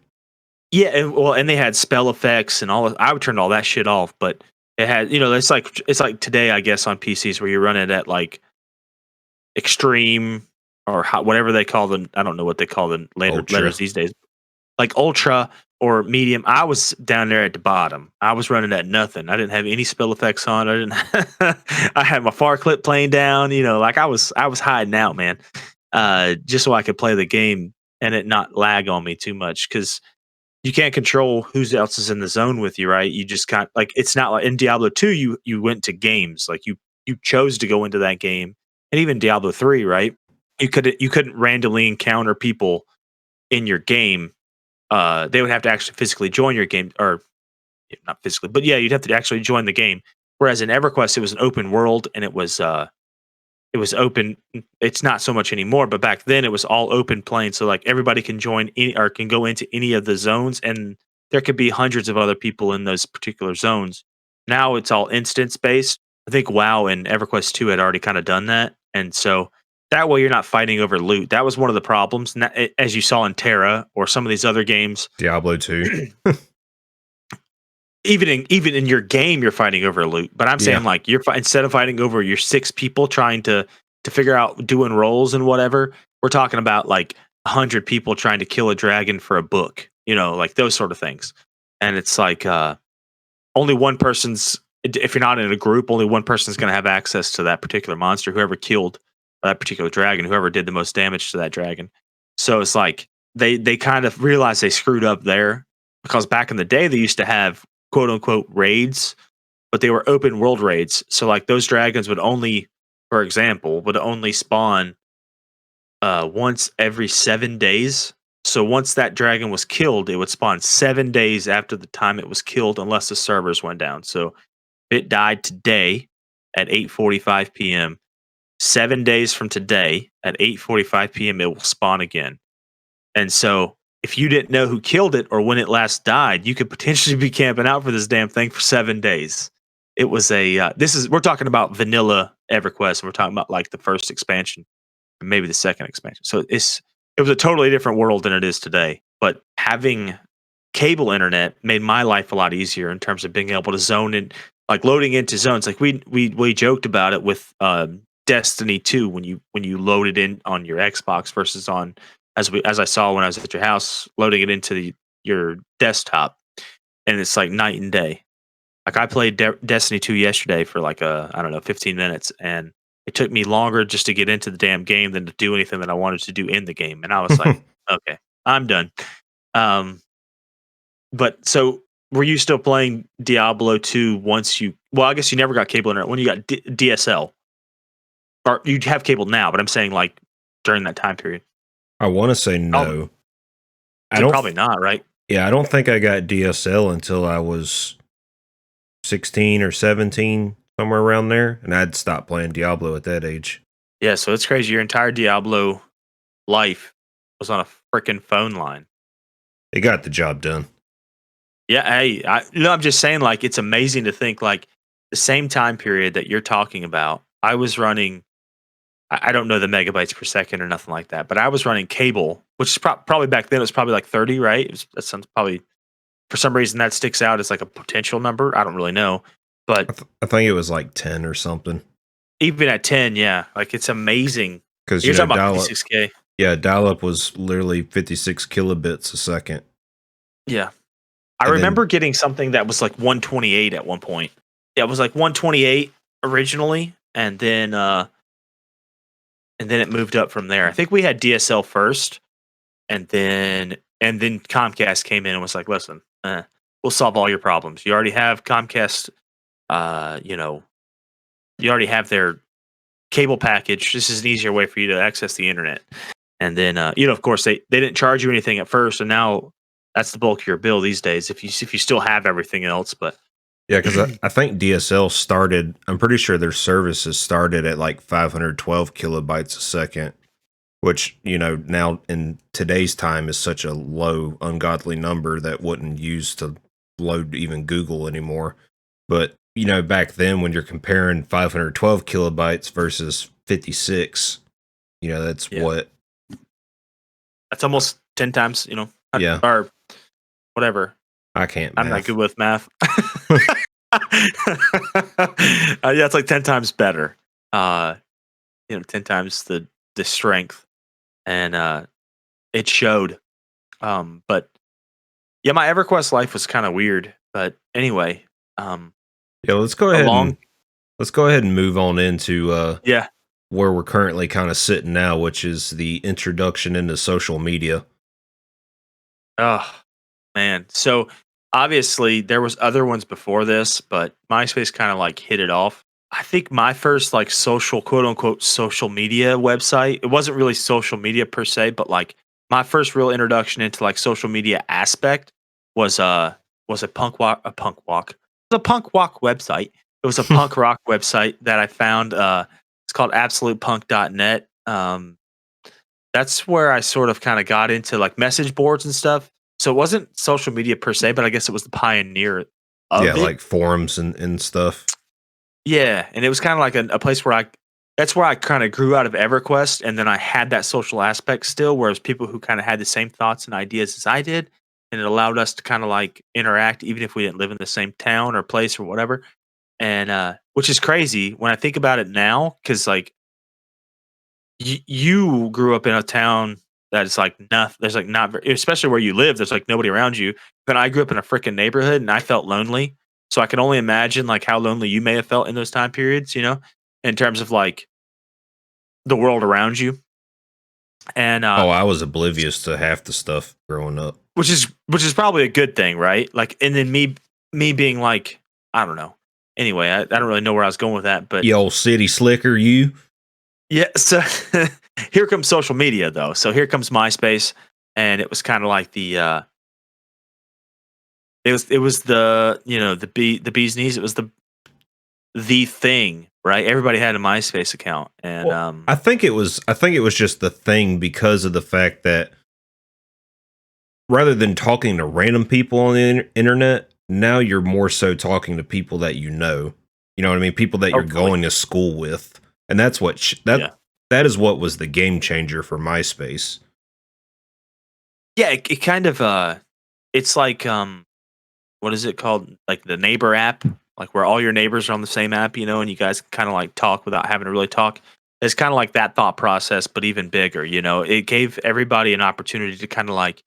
Yeah, and they had spell effects and all. I would turn all that shit off, but it had it's like today, I guess, on PCs where you run it at like extreme or whatever they call them. I don't know what they call the later Ultra. letters these days, like ultra or medium. I was down there at the bottom. I was running at nothing. I didn't have any spell effects on. I didn't. I had my far clip playing down. Like I was hiding out, man, just so I could play the game and it not lag on me too much because you can't control who else is in the zone with you, right? You just can't like it's not like in Diablo 2 you went to games. Like you chose to go into that game. And even Diablo 3, right? You couldn't randomly encounter people in your game. They would have to actually physically join your game, or yeah, not physically, but yeah, you'd have to actually join the game. Whereas in EverQuest, it was an open world and it was open. It's not so much anymore, but back then it was all open plain. So like everybody can join any or can go into any of the zones, and there could be hundreds of other people in those particular zones. Now it's all instance based. I think WoW and EverQuest 2 had already kind of done that, and so that way you're not fighting over loot. That was one of the problems, as you saw in Terra or some of these other games. Diablo 2. even in your game, you're fighting over loot. But I'm Yeah. saying like instead of fighting over your 6 people trying to figure out doing rolls and whatever, we're talking about like 100 people trying to kill a dragon for a book. Like those sort of things. And it's like only one person's if you're not in a group, only one person's going to have access to that particular monster. Whoever killed that particular dragon, whoever did the most damage to that dragon. So it's like they kind of realized they screwed up there because back in the day they used to have quote unquote raids, but they were open world raids. So like those dragons would only, for example, would only spawn once every 7 days. So once that dragon was killed, it would spawn 7 days after the time it was killed, unless the servers went down. So if it died today at 8:45 p.m. 7 days from today at 8:45 p.m. it will spawn again. And so if you didn't know who killed it or when it last died, you could potentially be camping out for this damn thing for 7 days. It was we're talking about vanilla EverQuest, and we're talking about like the first expansion and maybe the second expansion. So it was a totally different world than it is today. But having cable internet made my life a lot easier in terms of being able to zone in, like loading into zones. Like we joked about it with Destiny 2 when you loaded in on your Xbox versus on as I saw when I was at your house loading it into your desktop, and it's like night and day. Like I played Destiny 2 yesterday for like I don't know 15 minutes, and it took me longer just to get into the damn game than to do anything that I wanted to do in the game. And I was like, okay, I'm done. Um, but so were you still playing Diablo 2 once you? Well, I guess you never got cable internet when you got DSL, or you have cable now. But I'm saying like during that time period. I want to say Probably, no. I don't. probably not, right? Yeah, I don't think I got DSL until I was 16 or 17, somewhere around there, and I'd stopped playing Diablo at that age. Yeah, so it's crazy. Your entire Diablo life was on a freaking phone line. It got the job done. Yeah, hey, I'm just saying, like, it's amazing to think, like, the same time period that you're talking about, I was running, I don't know the megabytes per second or nothing like that, but I was running cable, which is probably back then, it was probably like 30, right? That sounds probably, for some reason, that sticks out as like a potential number. I don't really know. But I think it was like 10 or something. even at 10, yeah, like, it's amazing. Because, You're talking about dial up. 56K. Yeah, dial up was literally 56 kilobits a second. Yeah. I And then, remember getting something that was like 128 at one point. Yeah, it was like 128 originally, and then it moved up from there. I think we had DSL first, and then Comcast came in and was like, "Listen, we'll solve all your problems. You already have Comcast. Uh, you know, you already have their cable package. This is an easier way for you to access the internet." And then, of course, they didn't charge you anything at first, and now that's the bulk of your bill these days. If you still have everything else, but yeah, because I think DSL started, I'm pretty sure their services started at like 512 kilobytes a second, which, now in today's time is such a low, ungodly number that wouldn't use to load even Google anymore. But, back then when you're comparing 512 kilobytes versus 56, that's yeah, what, that's almost 10 times. yeah, Or whatever. I can't I'm not math. good with math. Yeah, it's like 10 times better. 10 times the strength, and it showed. But yeah, my EverQuest life was kind of weird. But anyway, Yeah, along, let's go ahead and move on into yeah. where we're currently kind of sitting now, which is the introduction into social media. Oh man. So obviously there was other ones before this, but MySpace kind of like hit it off. I think my first like social quote unquote social media website, it wasn't really social media per se, but like my first real introduction into like social media aspect was a punk walk. It was a punk walk website. It was a punk rock website that I found it's called absolutepunk.net. That's where I sort of kind of got into like message boards and stuff. So it wasn't social media per se, but I guess it was the pioneer Yeah, of it. like forums and stuff. Yeah, and it was kind of like a place where that's where I kind of grew out of EverQuest, and then I had that social aspect still, whereas people who kind of had the same thoughts and ideas as I did, and it allowed us to kind of like interact even if we didn't live in the same town or place or whatever. And which is crazy when I think about it now, because like you grew up in a town that is like nothing. There's like not, especially where you live. There's like nobody around you. But I grew up in a freaking neighborhood, and I felt lonely. So I can only imagine like how lonely you may have felt in those time periods. In terms of like the world around you, and Oh, I was oblivious to half the stuff growing up. which is probably a good thing, right? Like, and then me being like, I don't know. Anyway, I don't really know where I was going with that, but You old city slicker, you. yeah. So here comes social media, though. So here comes MySpace, and it was kind of like it was the the bee's knees. It was the thing, right? Everybody had a MySpace account, and Well, I think it was just the thing because of the fact that rather than talking to random people on the internet, now you're more so talking to people that you know. You know what I mean? People that you're hopefully, going to school with, and that's what yeah, that is what was the game changer for MySpace. yeah. It kind of it's like what is it called? Like the neighbor app, like where all your neighbors are on the same app, and you guys kind of like talk without having to really talk. It's kind of like that thought process, but even bigger. It gave everybody an opportunity to kind of like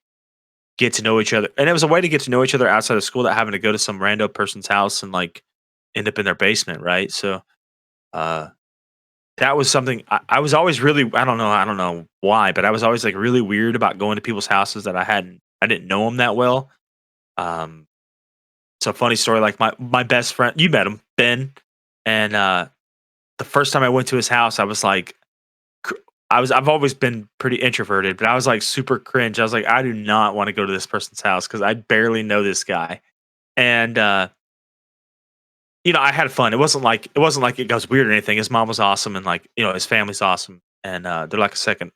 get to know each other, and it was a way to get to know each other outside of school, without having to go to some rando person's house and like end up in their basement, right? So, uh, that was something I was always really I don't know why, but I was always like really weird about going to people's houses that I didn't know them that well. Um, so funny story, like my best friend, you met him, Ben, and the first time I went to his house, I was like, cr- I've always been pretty introverted, but I was like super cringe. I was like, I do not want to go to this person's house because I barely know this guy, and I had fun. It wasn't like it goes weird or anything. His mom was awesome, and like his family's awesome, and they're like a second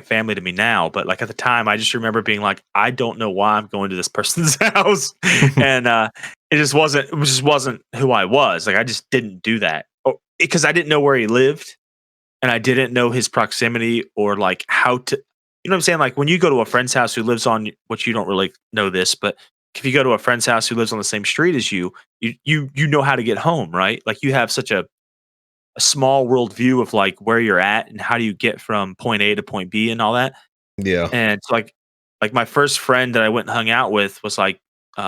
family to me now. But like at the time, I just remember being like, I don't know why I'm going to this person's house, and it just wasn't who I was. Like I just didn't do that because I didn't know where he lived, and I didn't know his proximity or like how to. You know what I'm saying? Like when you go to a friend's house who lives on, which you don't really know this, but if you go to a friend's house who lives on the same street as you know how to get home, right? Like you have such a small world view of like where you're at and how do you get from point A to point B and all that. Yeah, And so like my first friend that I went and hung out with was like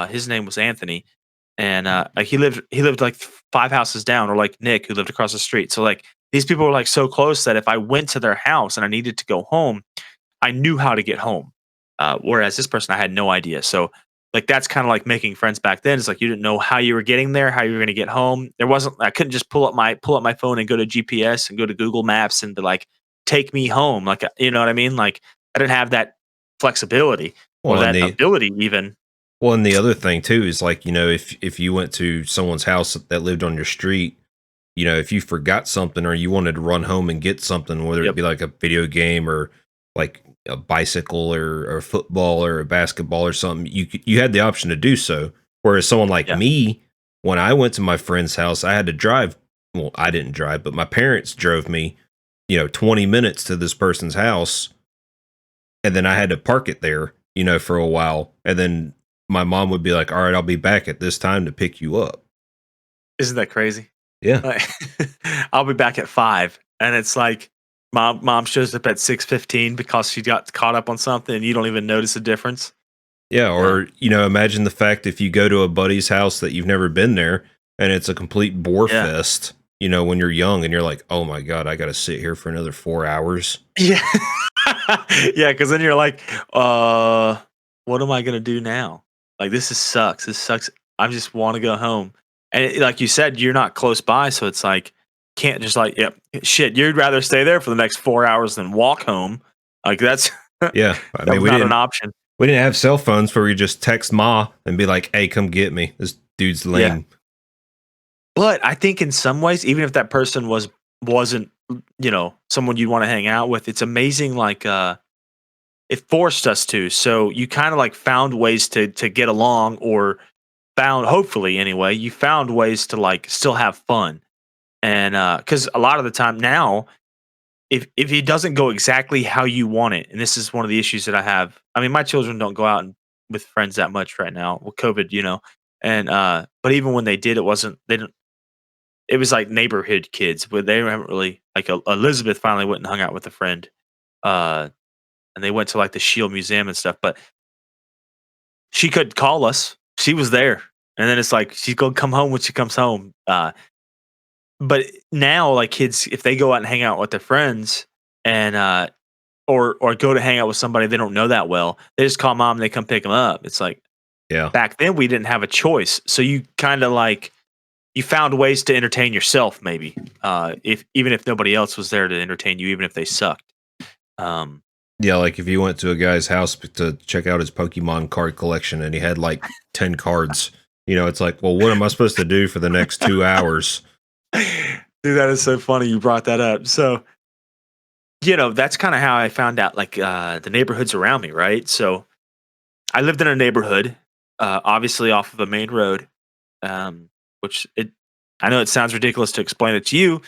his name was Anthony, and like he lived like five houses down, or like Nick who lived across the street. So like these people were like so close that if I went to their house and I needed to go home, I knew how to get home. Whereas this person, I had no idea. So, like, that's kind of like making friends back then. It's like you didn't know how you were getting there, how you were going to get home. There wasn't. I couldn't just pull up my phone and go to GPS and go to Google Maps and be like, take me home. Like, you know what I mean? Like, I didn't have that flexibility or well, and that the ability even. well, and the other thing too is like if you went to someone's house that lived on your street, if you forgot something or you wanted to run home and get something, whether it Yep. be like a video game or like a bicycle or football or a basketball or something, you had the option to do so. Whereas someone like Yeah. me, when I went to my friend's house, I had to drive. Well, I didn't drive, but my parents drove me, 20 minutes to this person's house, and then I had to park it there, for a while, and then my mom would be like, "All right, I'll be back at this time to pick you up." Isn't that crazy? Yeah. Like, I'll be back at 5, and it's like mom shows up at 6:15 because she got caught up on something, and you don't even notice the difference. Yeah, Uh, or imagine the fact if you go to a buddy's house that you've never been there and it's a complete bore yeah. fest, when you're young and you're like, "Oh my god, I got to sit here for another 4 hours." Yeah. Yeah, because then you're like, uh, what am I gonna do now? Like this sucks. This sucks. I just want to go home. And like you said, you're not close by, so it's like can't just like, yep, shit. You'd rather stay there for the next 4 hours than walk home. Like that's that Yeah, I mean, was not an option. we didn't have cell phones where we just text ma and be like, "Hey, come get me. This dude's Yeah. lame." But I think in some ways, even if that person wasn't, someone you want to hang out with, it's amazing like it forced us to. So you kind of like found ways to get along, or found, hopefully anyway, you found ways to like still have fun. And because a lot of the time now, if it doesn't go exactly how you want it, and this is one of the issues that I have. I mean, my children don't go out and with friends that much right now with COVID, and but even when they did, it wasn't they didn't. It was like neighborhood kids where they haven't really like Elizabeth finally went and hung out with a friend, uh, and they went to like the Shield Museum and stuff. But she could call us. She was there, and then it's like she's gonna come home when she comes home. But now, like kids, if they go out and hang out with their friends, and or go to hang out with somebody they don't know that well, they just call mom and they come pick them up. It's like Yeah. back then we didn't have a choice, so you kind of like you found ways to entertain yourself, maybe if even if nobody else was there to entertain you, even if they sucked. Um, Yeah, like if you went to a guy's house to check out his Pokemon card collection and he had like 10 cards, it's like, well, what am I supposed to do for the next 2 hours? dude, that is so funny you brought that up. So that's kind of how I found out like the neighborhoods around me, right? So I lived in a neighborhood, obviously off of a main road, um, which I know it sounds ridiculous to explain it to you,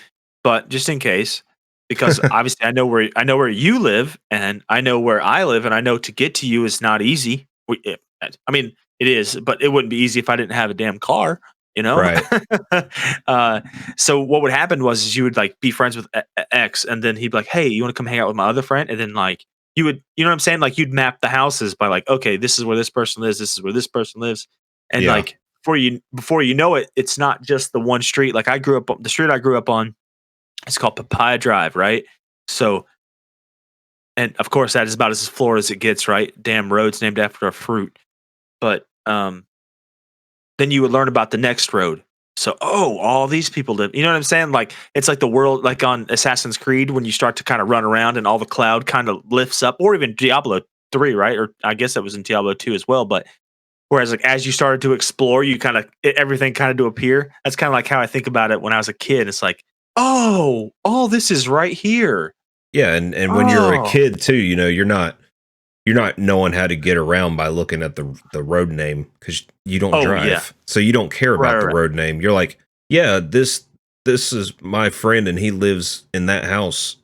but just in case, because obviously I know where you live, and I know where I live, and I know to get to you is not easy. I mean, it is, but it wouldn't be easy if I didn't have a damn car, you know. Right. uh, so what would happen was is you would like be friends with X, and then he'd be like, "Hey, you want to come hang out with my other friend?" And then like you would, you know what I'm saying? Like you'd map the houses by like, okay, this is where this person lives, this is where this person lives, and Yeah. like before you know it, it's not just the one street. Like the street I grew up on, it's called Papaya Drive, right? So, and of course that is about as Florida as it gets, right? Damn roads named after a fruit. But then you would learn about the next road. So, oh, all these people live. You know what I'm saying? Like it's like the world, like on Assassin's Creed, when you start to kind of run around and all the cloud kind of lifts up, or even Diablo 3, right? Or I guess that was in Diablo 2 as well. But whereas like as you started to explore, you kind of everything kind of to appear. That's kind of like how I think about it when I was a kid. It's like, oh, all this is right here. Yeah, and when you're a Oh, kid too, you're not knowing how to get around by looking at the road name because you don't oh yeah, drive, so you don't care right, about right, the right. road name. You're like, yeah, this is my friend and he lives in that house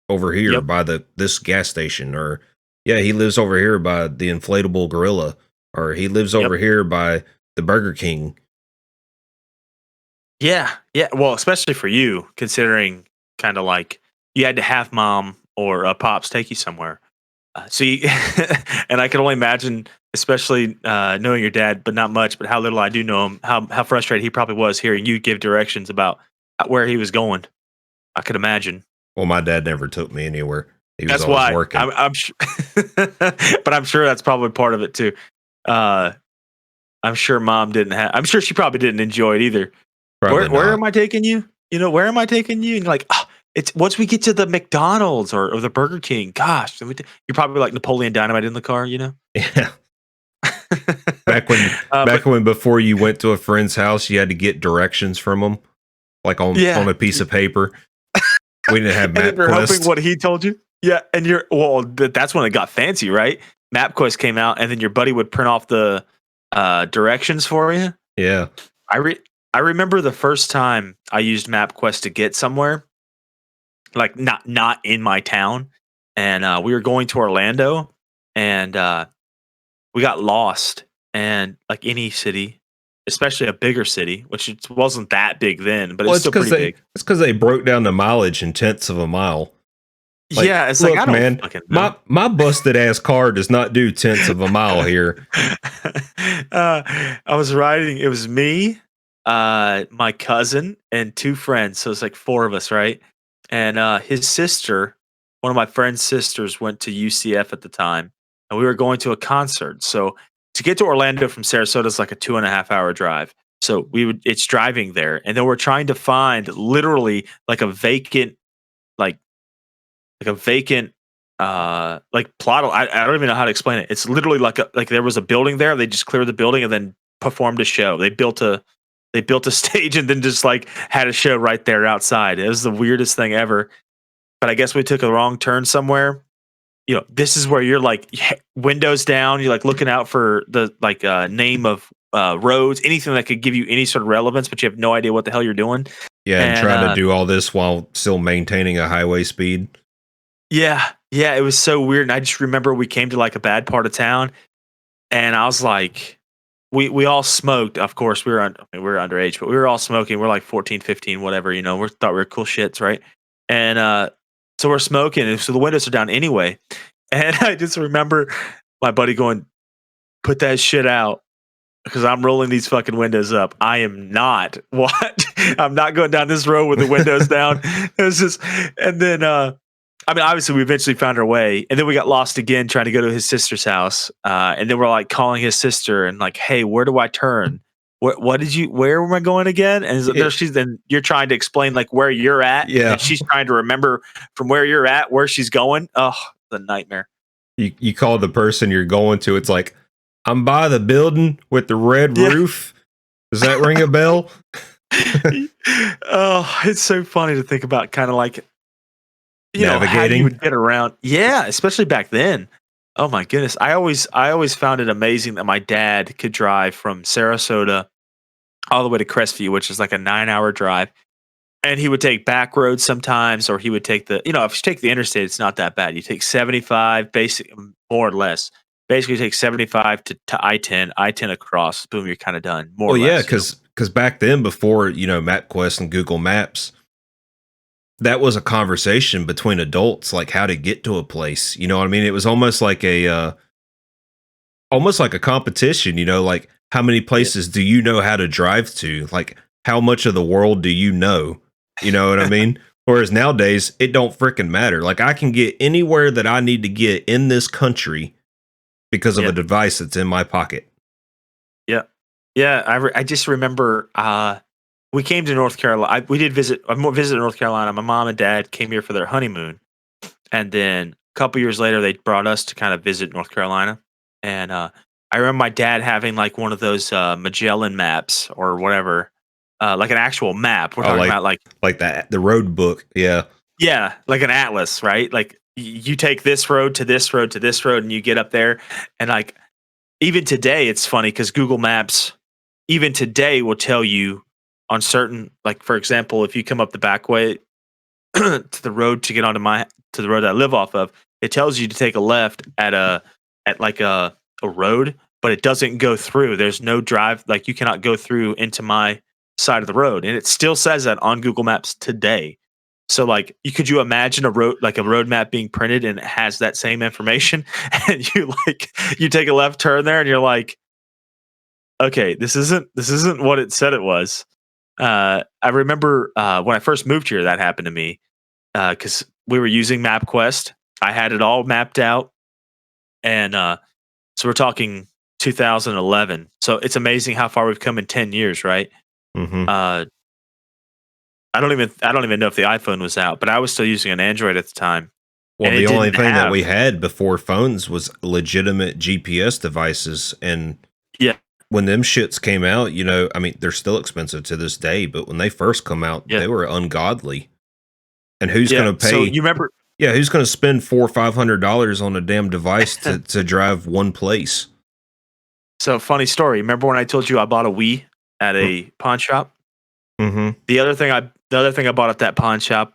over here Yep, by this gas station, or yeah, he lives over here by the inflatable gorilla, or he lives yep. over here by the Burger King. Yeah, yeah. Well, especially for you, considering kind of like you had to have mom or pops take you somewhere. See, and I can only imagine, especially knowing your dad, but not much, but how little I do know him, how frustrated he probably was hearing you give directions about where he was going. I could imagine. Well, my dad never took me anywhere. He was That's always why working. I'm sure, but I'm sure that's probably part of it too. Uh, I'm sure mom didn't have. I'm sure she probably didn't enjoy it either. Where Probably where not. am I taking you? Where am I taking you? And you're like, "Ah, it's once we get to the McDonald's or the Burger King, gosh, you're probably like Napoleon Dynamite in the car, you know? Yeah. Back when But back when before you went to a friend's house, you had to get directions from them, like on yeah, a piece of paper. We didn't have and then you're hoping MapQuest. what he told you. Yeah, and that's when it got fancy, right? MapQuest came out, and then your buddy would print off the directions for you. Yeah. I re- I remember the first time I used MapQuest to get somewhere, like not in my town, and we were going to Orlando, and we got lost, and like any city, especially a bigger city, which it wasn't that big then, but Well, it's still pretty big. it's because they broke down the mileage in tenths of a mile. Like, Yeah, it's like I look, don't man, fucking know. my busted ass car does not do tenths of a mile here. I was riding. It was me, my cousin, and two friends. So it's like four of us, right? And his sister, one of my friend's sisters, went to UCF at the time, and we were going to a concert. So to get to Orlando from Sarasota is like a 2.5 hour drive. So it's driving there, and then we're trying to find literally like a vacant, like like a vacant like plot. I don't even know how to explain it. It's literally like there was a building there. They just cleared the building and then performed a show. They built a stage and then just like had a show right there outside. It was the weirdest thing ever. But I guess we took a wrong turn somewhere. This is where you're like windows down. You're like looking out for the like name of roads, anything that could give you any sort of relevance, but you have no idea what the hell you're doing. Yeah, and And trying to do all this while still maintaining a highway speed. yeah, yeah, it was so weird. And I just remember we came to like a bad part of town, and I was like, we all smoked. Of course, we were underage, but we were all smoking. We're like 14, 15, whatever. We thought we were cool shits, right? And so we're smoking, and so the windows are down anyway. And I just remember my buddy going, "Put that shit out." Because I'm rolling these fucking windows up. I am not what I'm not going down this road with the windows down. It's just, and then I mean, obviously we eventually found our way, and then we got lost again trying to go to his sister's house. And then we're like calling his sister and like, hey, where do I turn? What did you? Where am I going again? And there It, she's then you're trying to explain like where you're at, and then yeah, she's trying to remember from where you're at where she's going. Oh, the nightmare. you call the person you're going to. It's like, I'm by the building with the red Yeah. roof. Does that ring a bell? Oh, it's so funny to think about kind of like, how you Navigating. would get around. Yeah, especially back then. Oh my goodness. I always found it amazing that my dad could drive from Sarasota all the way to Crestview, which is like a 9-hour drive. And he would take back roads sometimes, or he would take if you take the interstate, it's not that bad. You take 75, more or less. Basically, take 75 to I-10, I-10 across. Boom, you're kind of done, more Well, or yeah, less. because back then, before MapQuest and Google Maps, that was a conversation between adults, like how to get to a place. You know what I mean? It was almost like a competition. Like how many Yeah. places do you know how to drive to? Like how much of the world do you know? You know what I mean? Whereas nowadays, it don't freaking matter. Like I can get anywhere that I need to get in this country because of a Yeah. device that's in my pocket. Yeah. Yeah, I just remember, we came to North Carolina. We did visit North Carolina. My mom and dad came here for their honeymoon, and then a couple years later, they brought us to kind of visit North Carolina. And I remember my dad having like one of those Magellan maps or whatever, like an actual map. We're Oh, talking about like, like that the road book. Yeah. yeah, like an atlas, right? Like you take this road to this road to this road, and you get up there, and like even today, it's funny because Google Maps even today will tell you on certain, like for example, if you come up the back way to the road to get onto to the road that I live off of, it tells you to take a left at like a road, but it doesn't go through. There's no drive, like you cannot go through into my side of the road, and it still says that on Google Maps today. So like, could you imagine a road map being printed and it has that same information, and you take a left turn there, and you're like, okay, this isn't what it said it was. I remember when I first moved here, that happened to me because we were using MapQuest. I had it all mapped out, and so we're talking 2011. So it's amazing how far we've come in 10 years, right? Mm-hmm. Uh, I don't even know if the iPhone was out, but I was still using an Android at the time, Well, and it the only didn't thing that have. we had before phones was legitimate GPS devices. And Yeah, when them shits came out, I mean, they're still expensive to this day, but when they first come out, yeah, they were ungodly. And who's yeah. going to So pay? you remember? Yeah, who's going to spend $400 or $500 on a damn device to drive one place? So funny story. Remember when I told you I bought a Wii at a pawn shop? Mm-hmm. The other thing I bought at that pawn shop,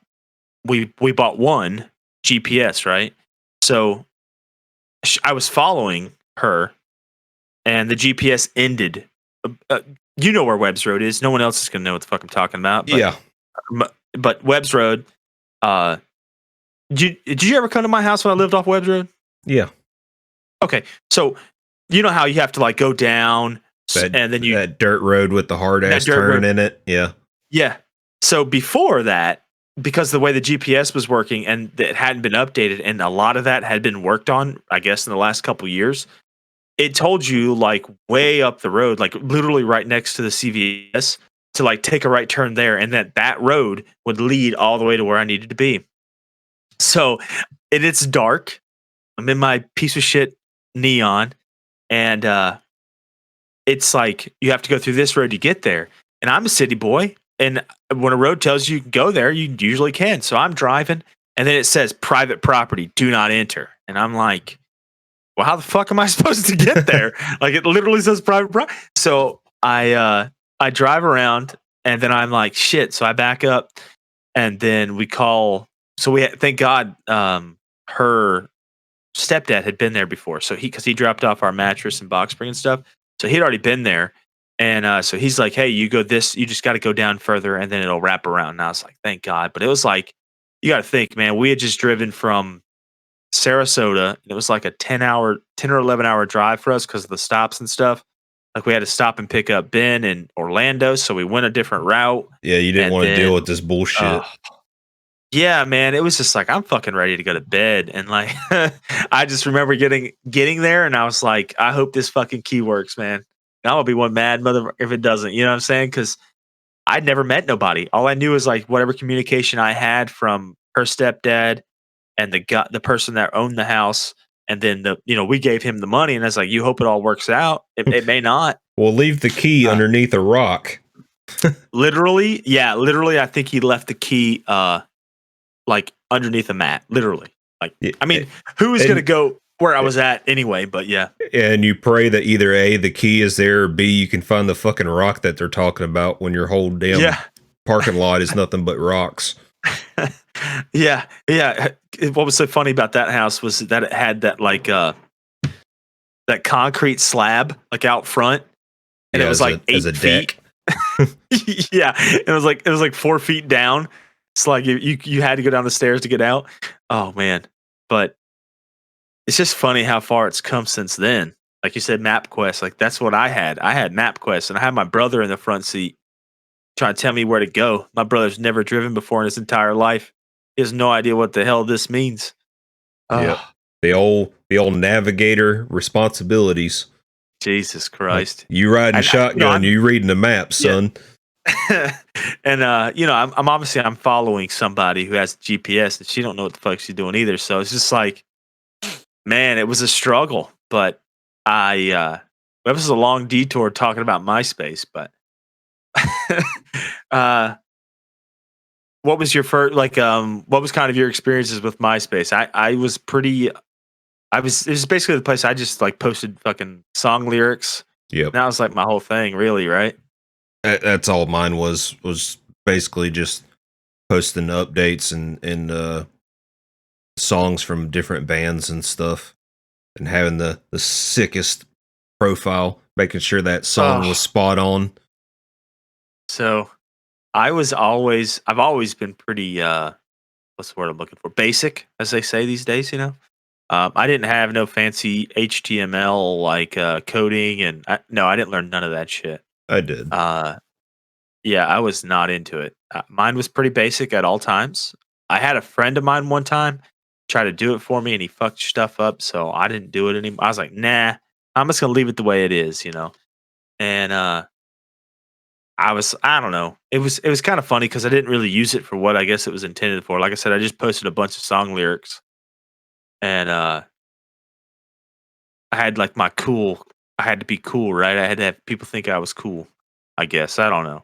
we bought one GPS, right? So I was following her, and the GPS ended. You know where Webb's Road is. No one else is gonna know what the fuck I'm talking about. But Yeah, but Webb's Road. Uh, did you ever come to my house when I lived off Webb's Road? yeah. Okay, so you know how you have to like go down, That and then that dirt road with the hard that ass dirt turn road. in it. Yeah. Yeah. So before that, because the way the GPS was working and it hadn't been updated, and a lot of that had been worked on, I guess, in the last couple years, it told you like way up the road, like literally right next to the CVS, to like take a right turn there, and that road would lead all the way to where I needed to be. So it's dark. I'm in my piece of shit neon, and it's like you have to go through this road to get there. And I'm a city boy, and when a road tells you go there, you usually can. So I'm driving, and then it says private property, do not enter. And I'm like, well, how the fuck am I supposed to get there? Like it literally says private property. So I drive around, and then I'm like, shit. So I back up, and then we call. So thank God, her stepdad had been there before, so because he dropped off our mattress and box spring and stuff, so he'd already been there, and so he's like, "Hey, you go this, you just got to go down further, and then it'll wrap around." And I was like, "Thank God!" But it was like, you got to think, man, we had just driven from Sarasota, and it was like a 10 or 11 hour drive for us because of the stops and stuff. Like we had to stop and pick up Ben in Orlando, so we went a different route, Yeah, you didn't and want to deal then with this bullshit. uh, yeah, man, it was just like I'm fucking ready to go to bed, and like I just remember getting there, and I was like, I hope this fucking key works, man. And I'm gonna be one mad mother if it doesn't. You know what I'm saying? Because I'd never met nobody. All I knew was like whatever communication I had from her stepdad and the person that owned the house, and then we gave him the money, and I was like, you hope it all works out. It may not. Well, leave the key Uh, underneath a rock. Literally, yeah, literally. I think he left the key like underneath a mat, literally. Like, Yeah, I mean, who is gonna and go where I was at anyway? But yeah, and you pray that either A, the key is there, or B, you can find the fucking rock that they're talking about when your whole damn yeah, parking lot is nothing but rocks. yeah, yeah. What was so funny about that house was that it had that like that concrete slab like out front, and Yeah, it was like as a 8 feet. deck. Yeah, it was like 4 feet down. It's like you had to go down the stairs to get out. Oh man, but it's just funny how far it's come since then. Like you said, MapQuest. Like that's what I had. I had MapQuest, and I had my brother in the front seat trying to tell me where to go. My brother's never driven before in his entire life. He has no idea what the hell this means. Yep. Oh, The old navigator responsibilities. Jesus Like Christ! you riding And shotgun, you reading the map, yeah. son. And I'm obviously I'm following somebody who has GPS, and she don't know what the fuck she's doing either. So it's just like, man, it was a struggle. But that was a long detour talking about MySpace. But uh, what was your first like? What was kind of your experiences with MySpace? I was pretty. I was. It was basically the place I just like posted fucking song lyrics. Yep. That was like my whole thing, really, right? That's all mine was basically just posting updates and songs from different bands and stuff, and having the sickest profile, making sure that song was Oh, spot on. so I've always been pretty what's the word I'm looking for? Basic, as they say these days, you know? I didn't have no fancy HTML like coding, and no, I didn't learn none of that shit. I did. Uh yeah, I was not into it. Mine was pretty basic at all times. I had a friend of mine one time try to do it for me, and he fucked stuff up, so I didn't do it anymore. I was like, "Nah, I'm just going to leave it the way it is," you know. And I don't know. It was kind of funny because I didn't really use it for what I guess it was intended for. Like I said, I just posted a bunch of song lyrics, and I had like my cool. I had to be cool, right? I had to have people think I was cool. I guess I don't know,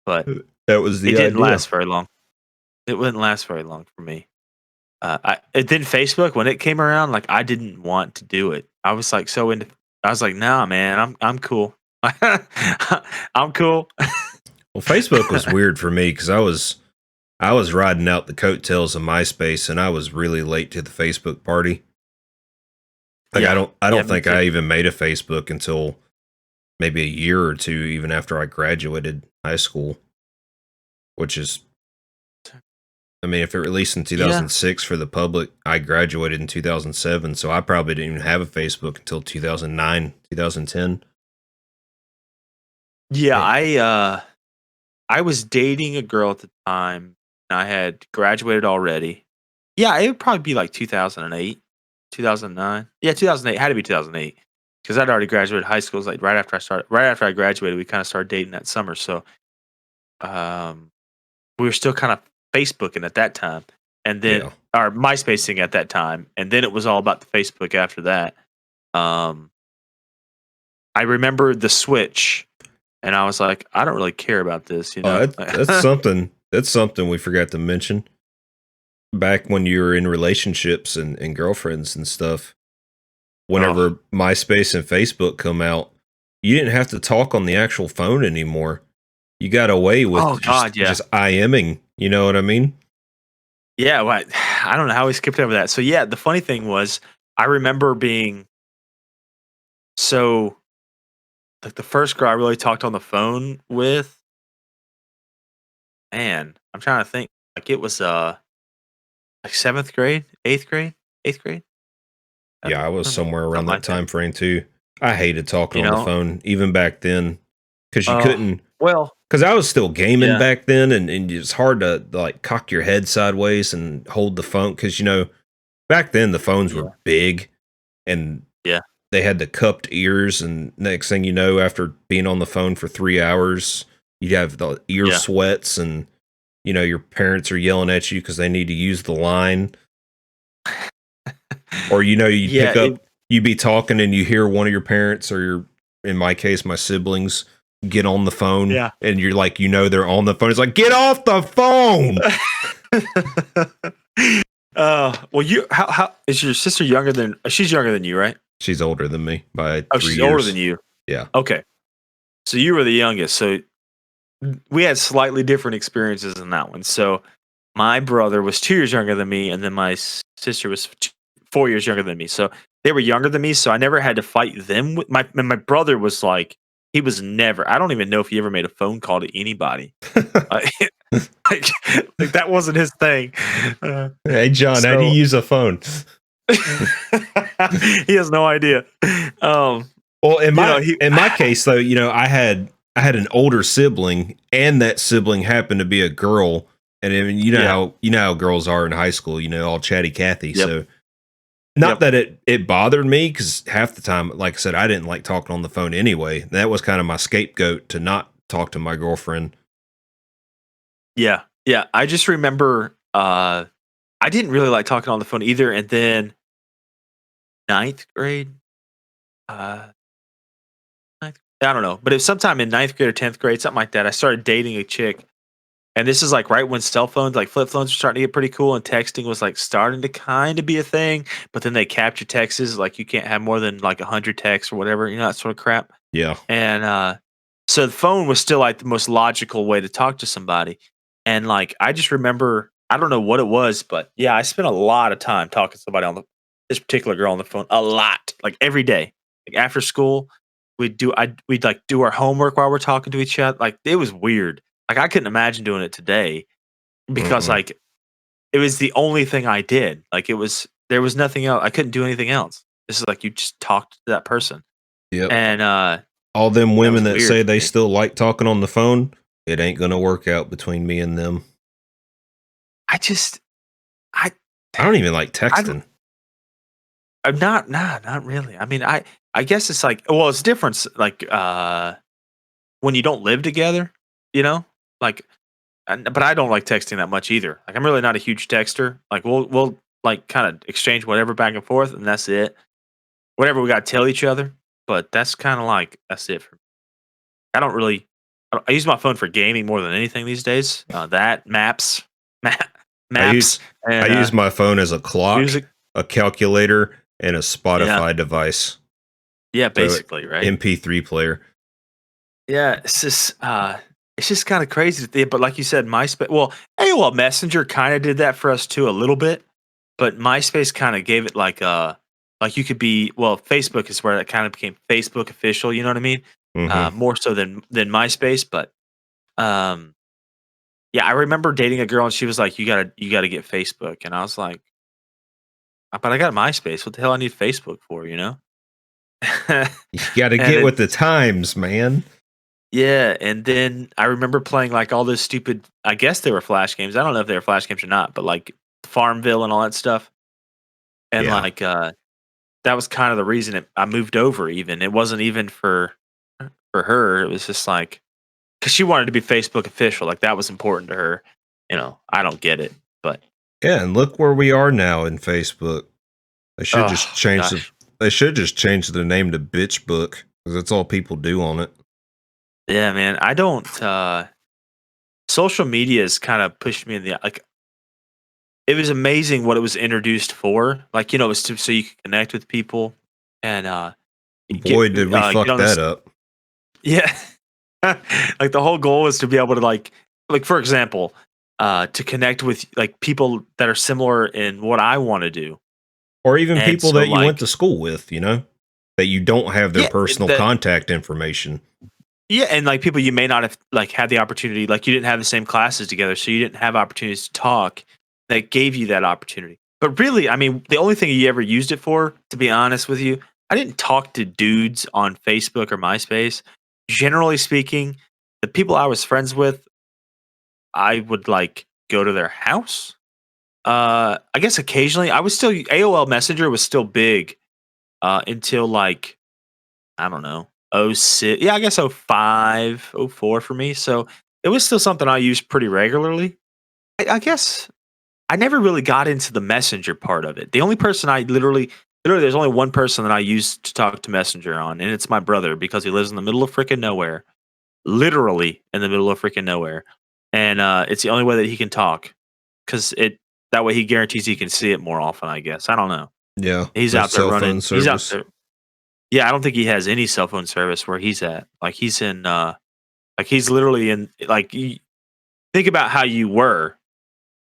but That was it the didn't idea. last very long. It wouldn't last very long for me. Then Facebook when it came around, like I didn't want to do it. I was like so into. I was like, nah, man, I'm cool. I'm cool. Well, Facebook was weird for me because I was riding out the coattails of MySpace, and I was really late to the Facebook party. Like I Yeah, don't I yeah, don't me think too. I even made a Facebook until maybe a year or two even after I graduated high school, which is, I mean, if it released in Yeah, 2006 for the public, I graduated in 2007, so I probably didn't even have a Facebook until 2009, 2010. yeah. Yeah. I was dating a girl at the time, and I had graduated already. Yeah, it would probably be like 2008, 2009. Yeah, 2008 had to be 2008 because I'd already graduated high school. It was like right after I graduated, we kind of started dating that summer. So um, we were still kind of Facebooking at that time, and then Yeah. or MySpacing at that time, and then it was all about the Facebook after that. Um, I remember the switch, and I was like, I don't really care about this, you Oh, know. that's something. That's something we forgot to mention. Back when you were in relationships and girlfriends and stuff, Oh, whenever MySpace and Facebook come out, you didn't have to talk on the actual phone anymore. You got away with oh just God, yeah. just IMing. You know what I mean? Yeah, well, I don't know how we skipped over that. So yeah, the funny thing was I remember being so like the first girl I really talked on the phone with, man, I'm trying to think. Like it was like 7th grade, 8th grade, 8th grade, Yeah, I was somewhere around something that like that. time frame too. I hated talking You on the know? phone even back then because you Oh, couldn't. well, Because I was still gaming yeah, back then, and it's hard to like cock your head sideways and hold the phone because back then the phones were yeah, big and yeah, they had the cupped ears, and next thing you know, after being on the phone for 3 hours, you'd have the ear yeah. sweats, and your parents are yelling at you because they need to use the line, or you'd Yeah, pick up, you'd be talking, and you hear one of your parents or in my case, my siblings get on the phone, yeah. and you're like, they're on the phone. It's like, get off the phone. Well, how is your sister younger than she's younger than you, right? She's older than me by Oh, 3 she's older than years. you. Yeah. Okay. So you were the youngest. So we had slightly different experiences in that one. So my brother was 2 years younger than me, and then my sister was 4 years younger than me. So they were younger than me. So I never had to fight them. With my brother was like he was never. I don't even know if he ever made a phone call to anybody. Uh, like, like that wasn't his thing. Uh, Hey, John, how do you so use a phone? he has no idea. Well, in You my know he. in my case though, I had an older sibling, and that sibling happened to be a girl. And I mean, Yeah. you know how girls are in high school, all chatty Cathy. Yep. So not Yep. that it bothered me, because half the time, like I said, I didn't like talking on the phone anyway. That was kind of my scapegoat to not talk to my girlfriend. Yeah. Yeah. I just remember. I didn't really like talking on the phone either. And then ninth grade. Uh, I don't know, but it was sometime in ninth grade or 10th grade, something like that. I started dating a chick, and this is like right when cell phones, like flip phones, were starting to get pretty cool, and texting was like starting to kind of be a thing. But then they capture texts, like you can't have more than like 100 texts or whatever, that sort of crap. Yeah. And so the phone was still like the most logical way to talk to somebody. And like I just remember, I don't know what it was, but yeah, I spent a lot of time talking to somebody on this particular girl on the phone, a lot, like every day, like after school. We'd like do our homework while we're talking to each other. Like it was weird. Like I couldn't imagine doing it today because Mm-mm. like it was the only thing I did. Like there was nothing else. I couldn't do anything else. This is like you just talked to that person. Yep. And All them that women was that weird say for they me. still like talking on the phone, it ain't gonna work out between me and them. I just I I don't even like I don't texting. I'm not nah, not really. I mean, I guess it's like well, it's different like when you don't live together, you know? Like but I don't like texting that much either. Like I'm really not a huge texter. Like we'll like kind of exchange whatever back and forth and that's it. Whatever we got to tell each other, but that's kind of like that's it for me. I don't really I use my phone for gaming more than anything these days. That maps, map, I maps use I and use my phone as a clock, music. a calculator, and a Yeah. Spotify device. Yeah, So basically, right? MP3 player. Yeah, it's just kind of crazy to think, but like you said, MySpace. Well, AOL Messenger kind of did that for us too a little bit, but MySpace kind of gave it like you could be. Well, Facebook is where it kind of became Facebook official. You know what I mean? Hmm. More so than MySpace, but um, yeah, I remember dating a girl and she was like, you gotta get Facebook," and I was like, but I got MySpace. What the hell I need Facebook for?" You got to And get then with the times, man. yeah, and then I remember playing like all those stupid I guess they were flash games. I don't know if they were flash games or not, but like Farmville and all that stuff. And Yeah. like that was kind of the reason I moved over even. It wasn't even for her. It was just like cuz she wanted to be Facebook official. Like that was important to her. I don't get it, but Yeah, and look where we are now in Facebook. They should just oh change the gosh. they should just change the name to Bitch Book, because that's all people do on it. Yeah, man. I don't social media has kind of pushed me in the like it was amazing what it was introduced for. Like, it was so you could connect with people and Boy, did we get fuck on that this. up. Yeah. Like the whole goal is to be able to like for example, to connect with like people that are similar in what I want to do. Or even And people so, that you went like, to school with, that you don't have their yeah, personal contact information. yeah, and like people you may not have like had the opportunity, like you didn't have the same classes together, so you didn't have opportunities to talk that gave you that opportunity. But really, I mean, the only thing you ever used it for, to be honest with you, I didn't talk to dudes on Facebook or MySpace. Generally speaking, the people I was friends with, I would like go to their house. I guess occasionally I was still AOL Messenger was still big until like I don't know, oh 06, yeah, I guess oh 05, oh 04 for me. So it was still something I used pretty regularly. I guess I never really got into the messenger part of it. The only person I literally, there's only one person that I used to talk to messenger on, and it's my brother because he lives in the middle of freaking nowhere, literally in the middle of freaking nowhere. And it's the only way that he can talk because that way he guarantees he can see it more often, I guess. I don't know. Yeah, He's no out there cell phone running. He's out service. there. Yeah, I don't think he has any cell phone service where he's at. Like he's in like he's literally in like think about how you were.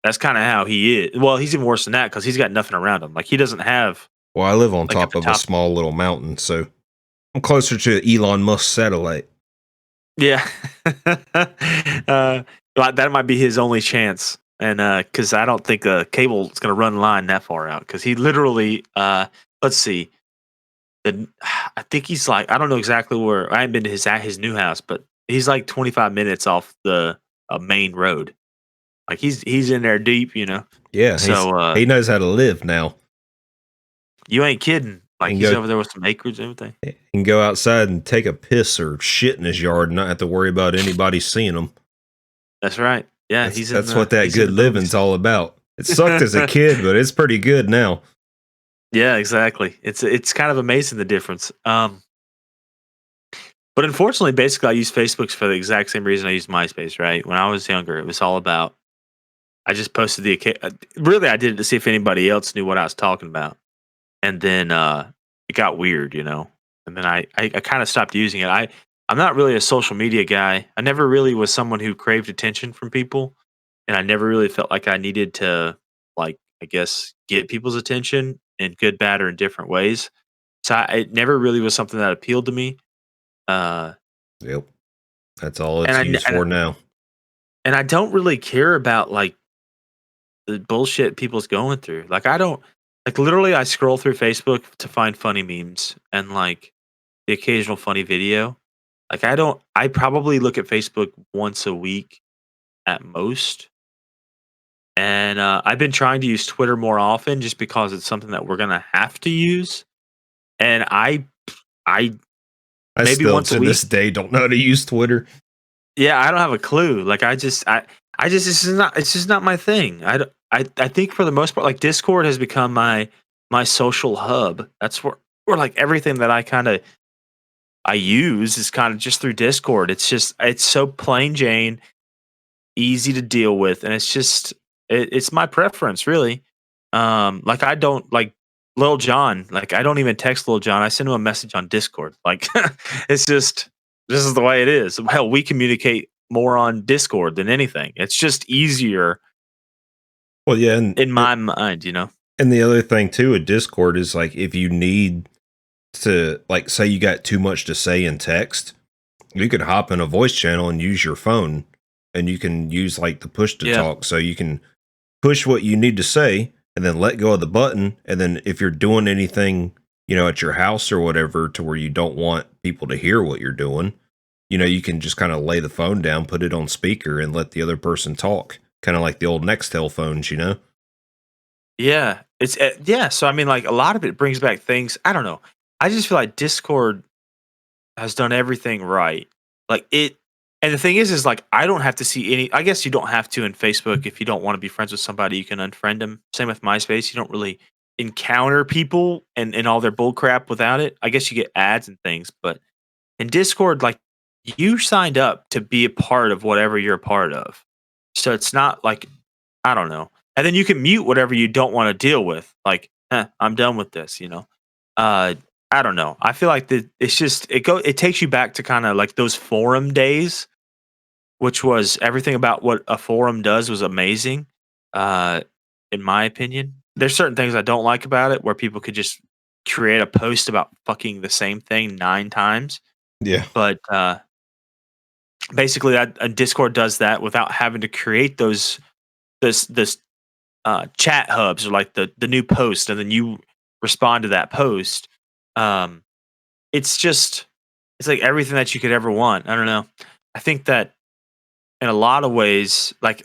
That's kind of how he is. Well, he's even worse than that because he's got nothing around him. Like he doesn't have Well, I live on like at top the of a top. small little mountain, so I'm closer to Elon Musk satellite. Yeah, like that might be his only chance. And because I don't think a cable is going to run line that far out because he literally let's see. The I think he's like I don't know exactly where I haven't been to his new house, but he's like 25 minutes off the main road. Like he's in there deep. Yeah, So he knows how to live now. you ain't kidding. He Like can he's go over there with some acreage and everything. he can go outside and take a piss or shit in his yard and not have to worry about anybody seeing him. That's right. Yeah, That's what that he's in good the living's boonies. all about. It sucked as a kid, but it's pretty good now. Yeah, exactly. It's kind of amazing the difference. But unfortunately, basically, I use Facebook for the exact same reason I used MySpace. Right when I was younger, it was all about I just posted really I did it to see if anybody else knew what I was talking about. And then it got weird. And then I kind of stopped using it. I'm not really a social media guy. I never really was someone who craved attention from people, and I never really felt like I needed to like I guess get people's attention in good, bad, or in different ways. So it never really was something that appealed to me. Uh, Yep. That's all and it's I used and, for now. and I don't really care about like the bullshit people's going through. Like I don't like literally I scroll through Facebook to find funny memes and like the occasional funny video. Like I probably look at Facebook once a week at most. And I've been trying to use Twitter more often just because it's something that we're gonna have to use. And I I maybe still once a to this week. day don't know how to use Twitter. Yeah, I don't have a clue. Like I just it's just not my thing. I think for the most part, like Discord has become my social hub. That's where like everything that I use is kind of just through Discord. It's so plain Jane, easy to deal with, and it's my preference really. Like I don't like Lil John. Like I don't even text Lil John. I send him a message on Discord. Like it's just this is the way it is. Hell, we communicate more on Discord than anything. It's just easier Well, yeah, in my mind. and the other thing too with Discord is like if you need to like say you got too much to say in text, you could hop in a voice channel and use your phone and you can use like the push to Yeah. talk so you can push what you need to say and then let go of the button and then if you're doing anything, at your house or whatever to where you don't want people to hear what you're doing, you can just kind of lay the phone down, put it on speaker and let the other person talk, kind of like the old Nextel phones. Yeah. Yeah, so I mean like a lot of it brings back things, I don't know. I just feel like Discord has done everything right. Like it and the thing is like I don't have to see any I guess you don't have to in Facebook if you don't want to be friends with somebody, you can unfriend them. Same with MySpace. You don't really encounter people and all their bull crap without it. I guess you get ads and things, but in Discord, like you signed up to be a part of whatever you're a part of. So it's not like I don't know. And then you can mute whatever you don't want to deal with. Like, I'm done with this. Uh, I don't know. I feel like it's just it takes you back to kind of like those forum days, which was everything about what a forum does was amazing, uh, in my opinion. there's certain things I don't like about it where people could just create a post about fucking the same thing 9 times, Yeah. but, basically that Discord does that without having to create this chat hubs or like the new post and then you respond to that post. Um, it's just it's like everything that you could ever want. I don't know. I think that in a lot of ways, like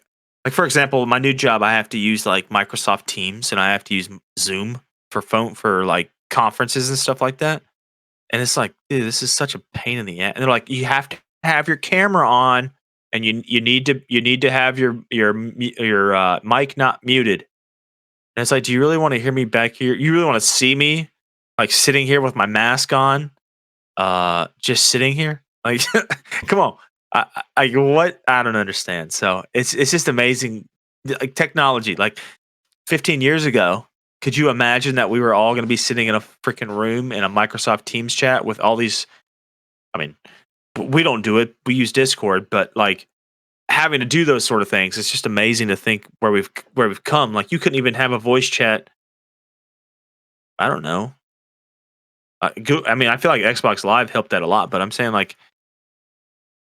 for example, my new job, I have to use like Microsoft Teams and I have to use Zoom for phone for like conferences and stuff like that. And it's like, dude, this is such a pain in the ass. And they're like, you have to have your camera on, and you need to have your mic not muted. And it's like, do you really want to hear me back here? You really want to see me like sitting here with my mask on, just sitting here? Like, come on. What? I don't understand. So it's just amazing, like technology. Like 15 years ago, could you imagine that we were all going to be sitting in a freaking room in a Microsoft Teams chat with all these? I mean, we don't do it. We use Discord, but like having to do those sort of things, it's just amazing to think where we've come. Like you couldn't even have a voice chat. I don't know. I mean, I feel like Xbox Live helped that a lot, but I'm saying like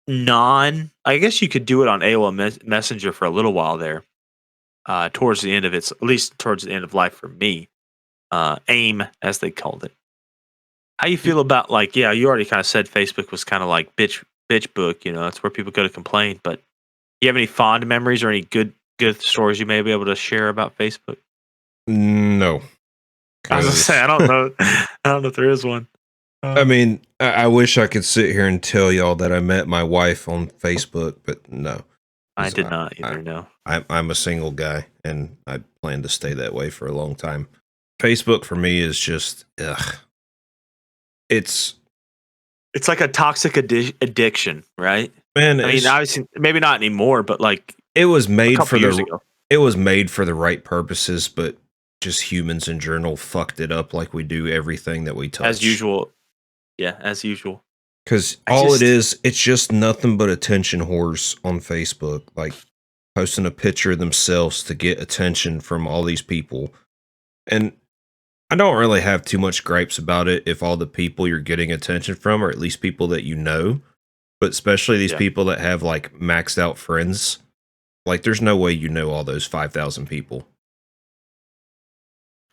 I guess you could do it on AOL Messenger for a little while there. Towards the end of its, at least towards the end of life for me. AIM, as they called it. How you feel about like, yeah, you already kind of said Facebook was kind of like bitch book, that's where people go to complain. But do you have any fond memories or any good stories you may be able to share about Facebook? No, I was gonna say because I don't know. I don't know if there is one. I Uh, mean, I wish I could sit here and tell y'all that I met my wife on Facebook, but no, I 'cause did not either. No. I'm a single guy, and I plan to stay that way for a long time. Facebook for me is just, ugh. It's It's like a toxic addiction, right? man, I mean, it's obviously, maybe not anymore, but like it was a made couple for years the ago, it was made for the right purposes, but just humans in general fucked it up like we do everything that we as touch. usual. Yeah, as usual. Because I all it just, is, it's just nothing but attention whores on Facebook, like posting a picture of themselves to get attention from all these people. And I don't really have too much gripes about it if all the people you're getting attention from are at least people that you know, but especially these yeah, people that have like maxed out friends. Like, there's no way you know all those 5,000 people.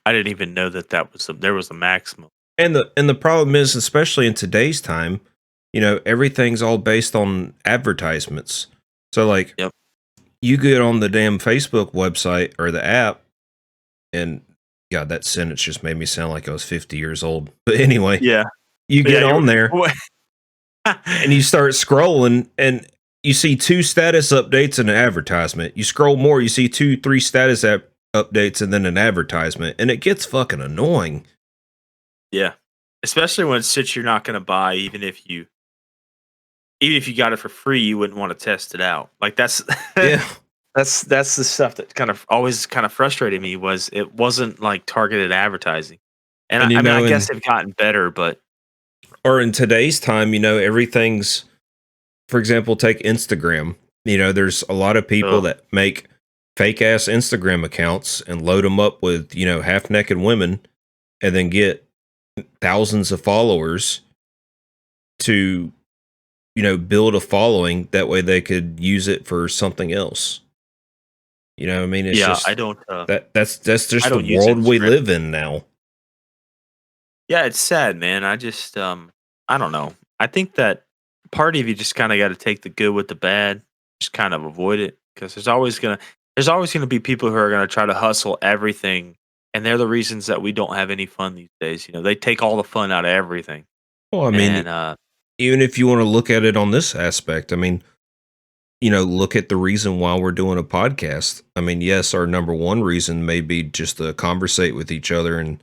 I didn't even know there was a maximum. And the problem is, especially in today's time, everything's all based on advertisements. So like, Yep. you get on the damn Facebook website or the app, and God, that sentence just made me sound like I was 50 years old. But anyway, Yeah. you Yeah. get on there What? and you start scrolling, and you see two status updates and an advertisement. You scroll more, you see two, three status updates and then an advertisement, and it gets fucking annoying. Yeah. Especially when it's shit you're not going to buy, even if you got it for free, you wouldn't want to test it out. Like that's Yeah. that's the stuff that kind of always kind of frustrated me was it wasn't like targeted advertising. And And I mean, I guess in they've gotten better, but or in today's time, everything's, for example, take Instagram. There's a lot of people oh that make fake ass Instagram accounts and load them up with, half naked women, and then get thousands of followers to, build a following. That way they could use it for something else. I mean, it's yeah, just that's I just the don't use world we Instagram. live in now. Yeah, it's sad, man. I don't know. I think that part of you just kind of got to take the good with the bad, just kind of avoid it because there's always gonna be people who are gonna try to hustle everything, and they're the reasons that we don't have any fun these days. They take all the fun out of everything, Well, I mean, and even if you want to look at it on this aspect, I mean, look at the reason why we're doing a podcast. I mean, yes, our number one reason may be just to conversate with each other and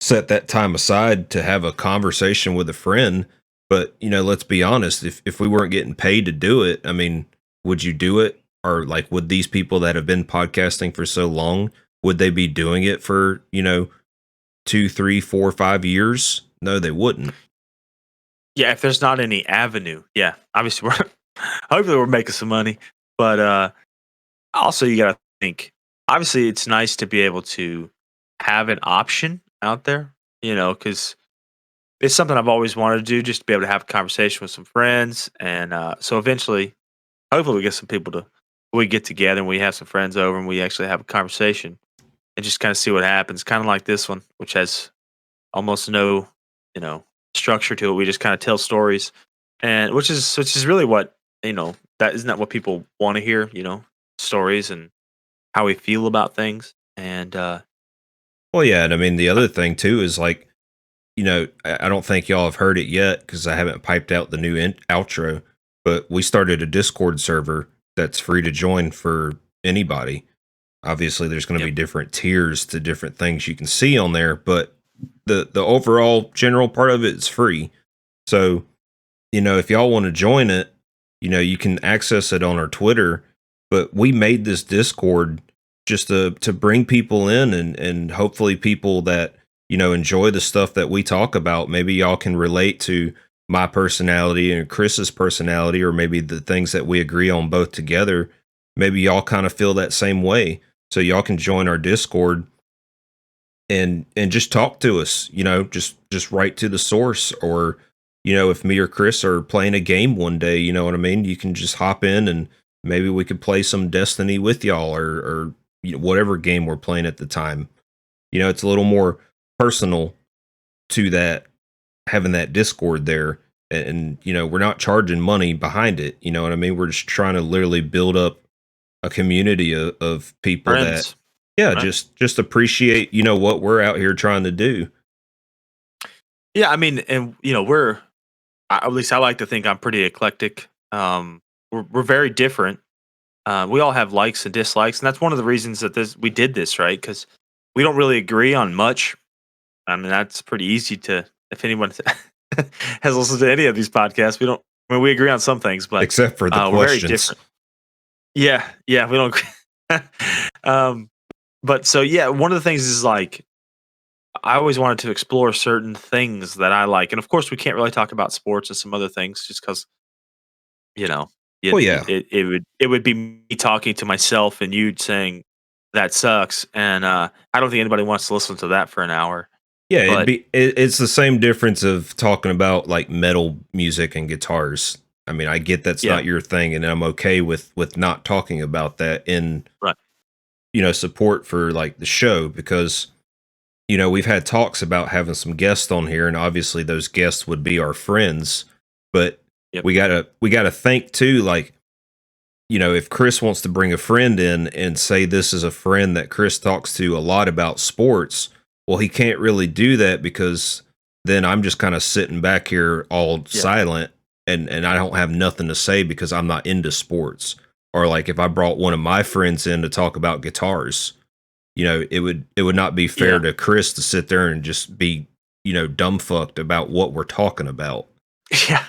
set that time aside to have a conversation with a friend. But, let's be honest, if we weren't getting paid to do it, I mean, would you do it? Or like, would these people that have been podcasting for so long, would they be doing it for, 2, 3, 4, 5 years? No, they wouldn't. yeah, if there's not any avenue, yeah, obviously we're hopefully we're making some money, but also you gotta think. Obviously, it's nice to be able to have an option out there, because it's something I've always wanted to do, just to be able to have a conversation with some friends, and so eventually, hopefully, we get together and we have some friends over and we actually have a conversation and just kind of see what happens. Kind of like this one, which has almost no, you know, structure to it. We just kind of tell stories, and which is really what that isn't that what people want to hear. Stories and how we feel about things, and Well, yeah, and I mean the other thing too is like, I don't think y'all have heard it yet because I haven't piped out the new outro, but we started a Discord server that's free to join for anybody. Obviously, there's going to yep, be different tiers to different things you can see on there, but the overall general part of it is free. So, if y'all want to join it, you can access it on our Twitter, but we made this Discord just to bring people in and hopefully people that, enjoy the stuff that we talk about. Maybe y'all can relate to my personality and Chris's personality, or maybe the things that we agree on both together. Maybe y'all kind of feel that same way. So y'all can join our Discord and just talk to us, just write to the source, or if me or Chris are playing a game one day, you know what I mean, you can just hop in and maybe we could play some Destiny with y'all, or whatever game we're playing at the time. It's a little more personal to that, having that Discord there, and we're not charging money behind it, you know what I mean, we're just trying to literally build up a community of people that, friends, yeah, right? just appreciate, what we're out here trying to do. Yeah, I mean, and at least I like to think I'm pretty eclectic. We're very different. We all have likes and dislikes, and that's one of the reasons that we did this, right? Because we don't really agree on much. I mean, that's pretty easy to if anyone has listened to any of these podcasts. We don't. I mean, we agree on some things, but Except for the we're very questions. different. Yeah, yeah, we don't. um, but so yeah, one of the things is like I always wanted to explore certain things that I like, and of course, we can't really talk about sports and some other things just because you know Well, yeah, it would be me talking to myself and you saying that sucks, and I don't think anybody wants to listen to that for an hour. yeah, But it's the same difference of talking about like metal music and guitars. I mean, I get that's yeah, not your thing, and I'm okay with not talking about that in, right, support for like the show, because we've had talks about having some guests on here, and obviously those guests would be our friends, but yep, we gotta think too, like, if Chris wants to bring a friend in and say this is a friend that Chris talks to a lot about sports, well, he can't really do that because then I'm just kind of sitting back here all yeah, silent, and I don't have nothing to say because I'm not into sports. Or like if I brought one of my friends in to talk about guitars, it would not be fair yeah. to Chris to sit there and just be, dumbfucked about what we're talking about. Yeah.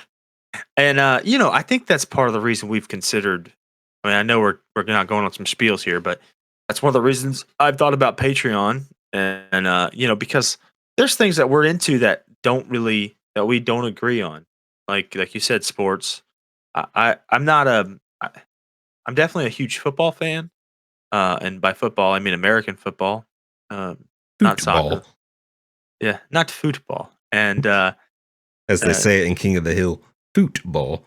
And I think that's part of the reason we've considered. I mean, I know we're not going on some spiels here, but that's one of the reasons I've thought about Patreon, and because there's things that we're into that we don't agree on, like you said, sports. I'm not I'm definitely a huge football fan, and by football I mean American football, um, not Football, soccer. Yeah, not football, and as they uh, say it in King of the Hill. Football.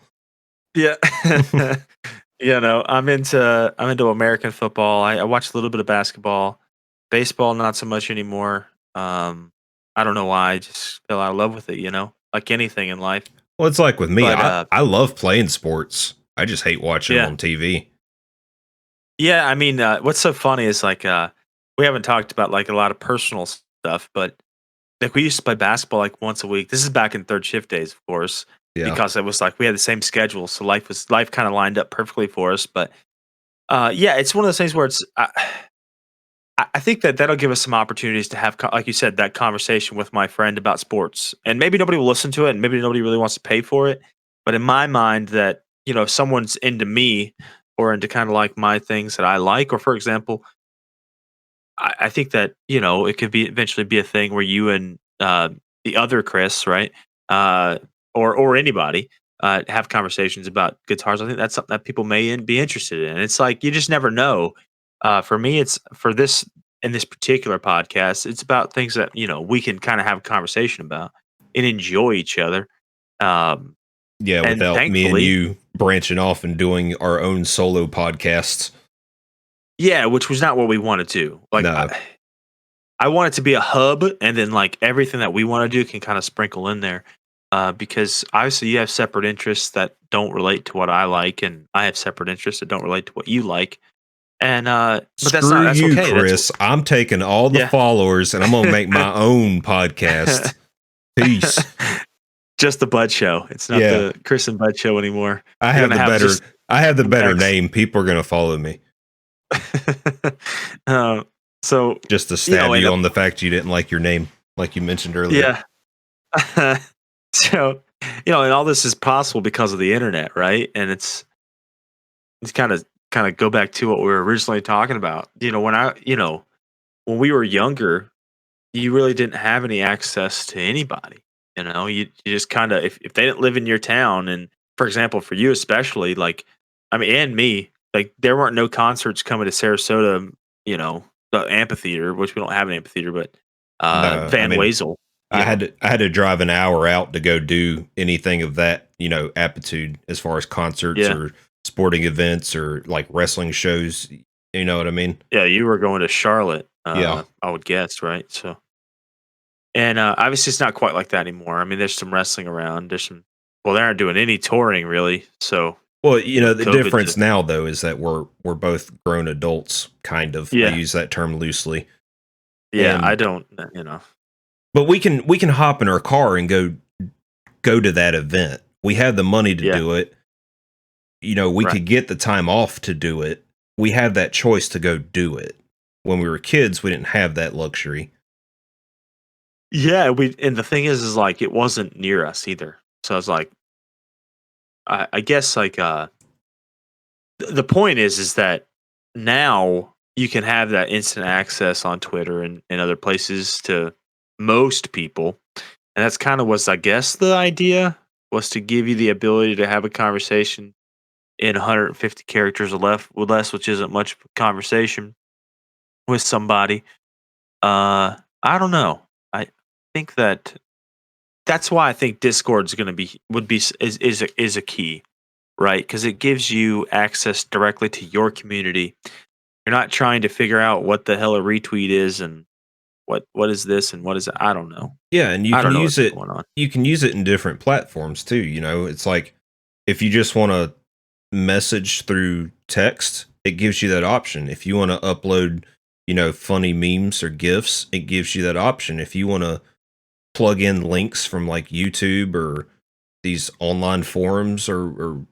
yeah. I'm into American football. I watch a little bit of basketball, baseball not so much anymore. I don't know why. I just fell out of love with it. Like anything in life. Well, it's like with me. But I love playing sports. I just hate watching them yeah, on TV. yeah. I mean, what's so funny is like we haven't talked about like a lot of personal stuff, but like we used to play basketball like once a week. This is back in third shift days, of course, Yeah. because it was like we had the same schedule, so life kind of lined up perfectly for us. But yeah, it's one of those things where I think that that'll give us some opportunities to have, like you said, that conversation with my friend about sports. And maybe nobody will listen to it, and maybe nobody really wants to pay for it. But in my mind, that if someone's into me or into kind of like my things that I like, or for example, I think that it could be eventually be a thing where you and the other Chris, right, uh, or anybody, have conversations about guitars. I think that's something that people may be interested in. It's like you just never know. For me, it's for this. in this particular podcast, it's about things that we can kind of have a conversation about and enjoy each other. Um, Yeah, and without me and thankfully, you branching off and doing our own solo podcasts. yeah, which was not what we want to do. Like No. I want it to be a hub, and then like everything that we want to do can kind of sprinkle in there. Because obviously you have separate interests that don't relate to what I like, and I have separate interests that don't relate to what you like. And but Screw that's you, okay. That's Chris. I'm taking all the yeah. followers and I'm gonna make my own podcast. Peace. Just the Bud Show. It's not Yeah. the Chris and Bud Show anymore. I You're have gonna the have better just I have the better X. name. People are gonna follow me. uh, so Just to stab and you on the fact you didn't like your name, like you mentioned earlier. yeah. So and all this is possible because of the internet, right? And it's kind of go back to what we were originally talking about. When we were younger, you really didn't have any access to anybody. You just kind of if they didn't live in your town, and for example, for you especially, like I mean, and me, like there weren't no concerts coming to Sarasota, the amphitheater, which we don't have an amphitheater, but No, I Van mean Wazel, I had to drive an hour out to go do anything of that, aptitude as far as concerts yeah, or sporting events or like wrestling shows. You know what I mean? yeah, you were going to Charlotte, Yeah. I would guess, right? So, and obviously, it's not quite like that anymore. I mean, there's some wrestling around. Well, they aren't doing any touring really. So Well, the COVID difference just now though is that we're both grown adults, kind of. I yeah, use that term loosely. yeah. I And don't, but we can hop in our car and go to that event. We have the money to yeah, do it. We right. could get the time off to do it. We have that choice to go do it. When we were kids, we didn't have that luxury. Yeah, and the thing is like it wasn't near us either. So I was like, I guess like the point is that now you can have that instant access on Twitter and other places to most people, and that's kind of was I guess the idea was to give you the ability to have a conversation in 150 characters or less, which isn't much of a conversation with somebody. I don't know. I think that's why I think Discord's going to be would be is a key, right? Because it gives you access directly to your community. You're not trying to figure out what the hell a retweet is and what is this and what is it. I don't know. Yeah, and you I can don't know use what's it going on. you can use it in different platforms too, It's like if you just want to message through text, it gives you that option. If you want to upload, funny memes or gifs, it gives you that option. If you want to plug in links from like YouTube or these online forums or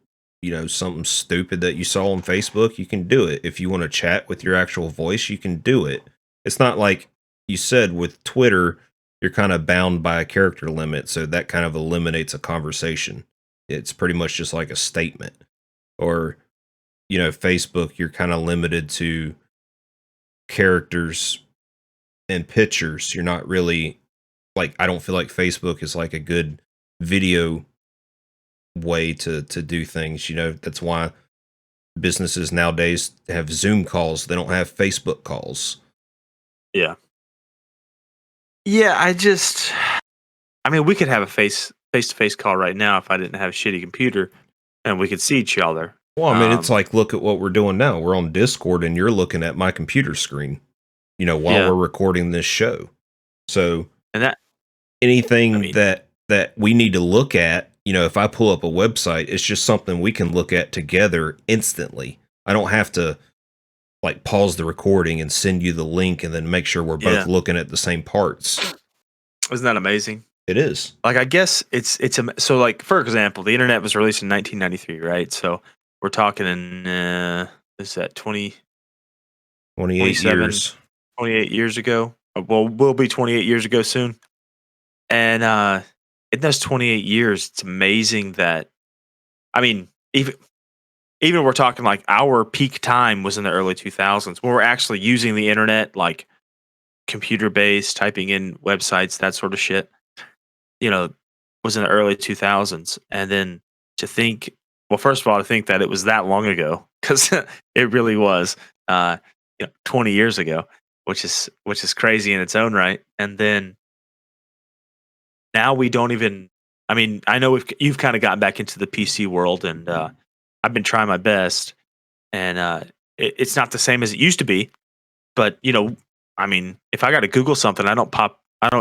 something stupid that you saw on Facebook, you can do it. If you want to chat with your actual voice, you can do it. It's not like you said with Twitter, you're kind of bound by a character limit, so that kind of eliminates a conversation. It's pretty much just like a statement. Or, Facebook, you're kind of limited to characters and pictures. You're not really like I don't feel like Facebook is like a good video way to do things. That's why businesses nowadays have Zoom calls. They don't have Facebook calls. Yeah. Yeah, I mean, we could have a face to face call right now if I didn't have a shitty computer and we could see each other. Well, I mean, it's Um, like look at what we're doing now. We're on Discord and you're looking at my computer screen, while yeah, we're recording this show. So and that I anything mean, that we need to look at, if I pull up a website, it's just something we can look at together instantly. I don't have to like pause the recording and send you the link and then make sure we're both yeah, looking at the same parts. isn't that amazing? It is Like, I guess so. Like, for example, the internet was released in 1993, right? So we're talking in is that 28 27, years. 28 years ago? Well, we'll be 28 years ago soon. And in those 28 years, it's amazing that I mean, even we're talking like our peak time was in the early 2000s when we're actually using the internet, like computer based, typing in websites, that sort of shit. You know, was in the early 2000s, and then to think, well, first of all, to think that it was that long ago because it really was, 20 years ago. which is crazy in its own right. And then now we don't even. I mean, I know you've kind of gotten back into the PC world, and I've been trying my best, and it's not the same as it used to be. But I mean, if I got to Google something, I don't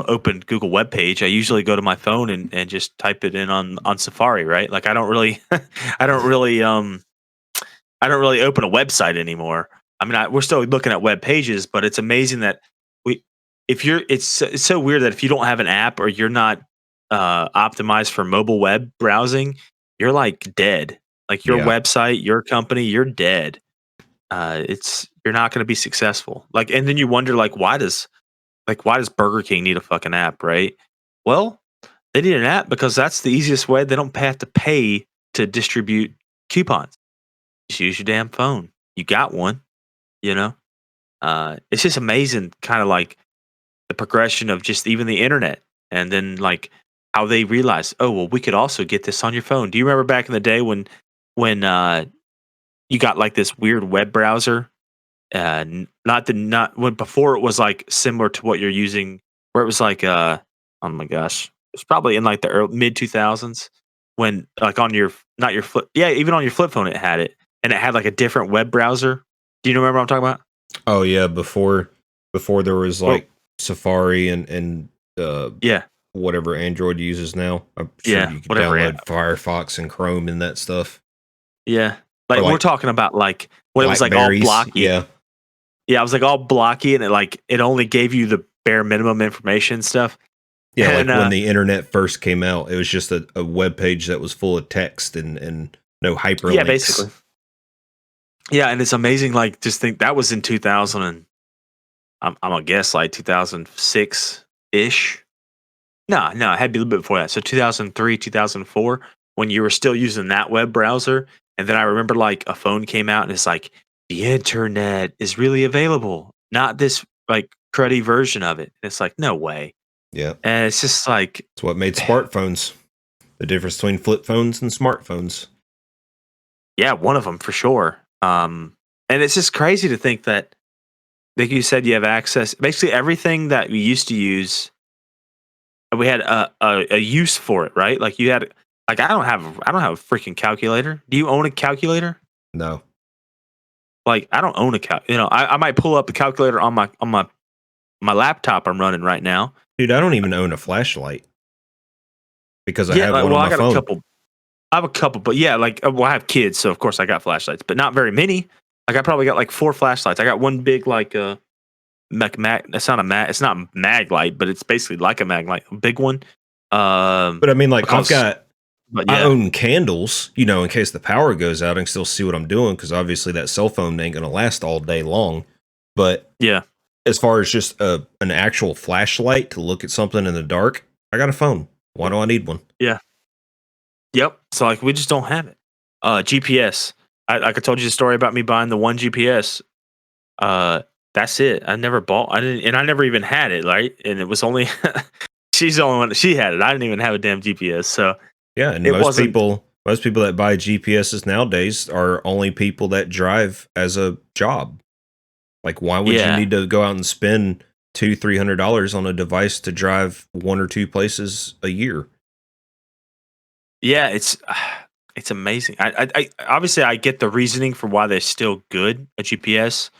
open Google web page. I usually go to my phone and just type it in on Safari, right? Like I don't really, I don't really, I don't really open a website anymore. I mean, we're still looking at web pages, but it's amazing that we, if you're, it's so weird that if you don't have an app or you're not optimized for mobile web browsing, you're like dead. Like your Yeah. website, your company, you're dead. It's you're not going to be successful. Like, and then you wonder, why does Burger King need a fucking app, right? Well, they need an app because that's the easiest way. They don't have to pay to distribute coupons. Just use your damn phone. You got one, you know? It's just amazing, kind of like the progression of just even the internet. And then like how they realize, oh well, we could also get this on your phone. Do you remember back in the day when you got like this weird web browser not when before it was like similar to what you're using, where it was like oh my gosh, it's probably in like the mid 2000s when like on your not your flip yeah even on your flip phone it had it, and it had like a different web browser. Do you remember what I'm talking about? Oh yeah, before there was Well, like Safari and uh yeah, whatever Android uses now. I'm sure yeah, you could whatever. Yeah, download Firefox and Chrome and that stuff. yeah. Or Like we're like talking about like when it was like all Blackberries. blocky. Yeah. Yeah, I was like all blocky, and it only gave you the bare minimum information stuff. Yeah, And when like when the internet first came out, it was just a web page that was full of text and no yeah, hyperlinks. basically. Yeah, and it's amazing. Like, just think that was in 2000, and I'm gonna guess like 2006 ish. No, no, it had to be a little bit before that. So 2003, 2004, when you were still using that web browser. And then I remember like a phone came out, and it's like the internet is really available, not this like cruddy version of it. And it's like no way. Yeah. And it's just like It's what made smartphones. The difference between flip phones and smartphones. yeah, one of them for sure. And it's just crazy to think that, like you said, you have access basically everything that we used to use. We had a use for it, right? Like you had, like I don't have a freaking calculator. Do you own a calculator? No. Like I don't own a cal. I might pull up the calculator on my laptop I'm running right now. Dude, I don't even own a flashlight because I Yeah, have like, one well, on I my got a phone. couple. I have a couple, but yeah, like well, I have kids, so of course I got flashlights, but not very many. Like I probably got like four flashlights. I got one big like That's not a mag. It's not mag light, but it's basically like a mag light, a big one. But I mean, like, Because, but I yeah, own candles, in case the power goes out, I can still see what I'm doing because obviously that cell phone ain't going to last all day long. But yeah, as far as just an actual flashlight to look at something in the dark, I got a phone. Why do I need one? yeah, yep. So like we just don't have it. GPS. Like I told you the story about me buying the one GPS. Uh, that's it. I never bought. I didn't, and I never even had it. Right, and it was only she's the only one. She had it. I didn't even have a damn GPS, so Yeah, and it wasn't. most people that buy GPSs nowadays are only people that drive as a job. Like, why would you Yeah, need to go out and spend $200-300 on a device to drive one or two places a year? yeah. It's amazing. I obviously I get the reasoning for why they're still good at GPS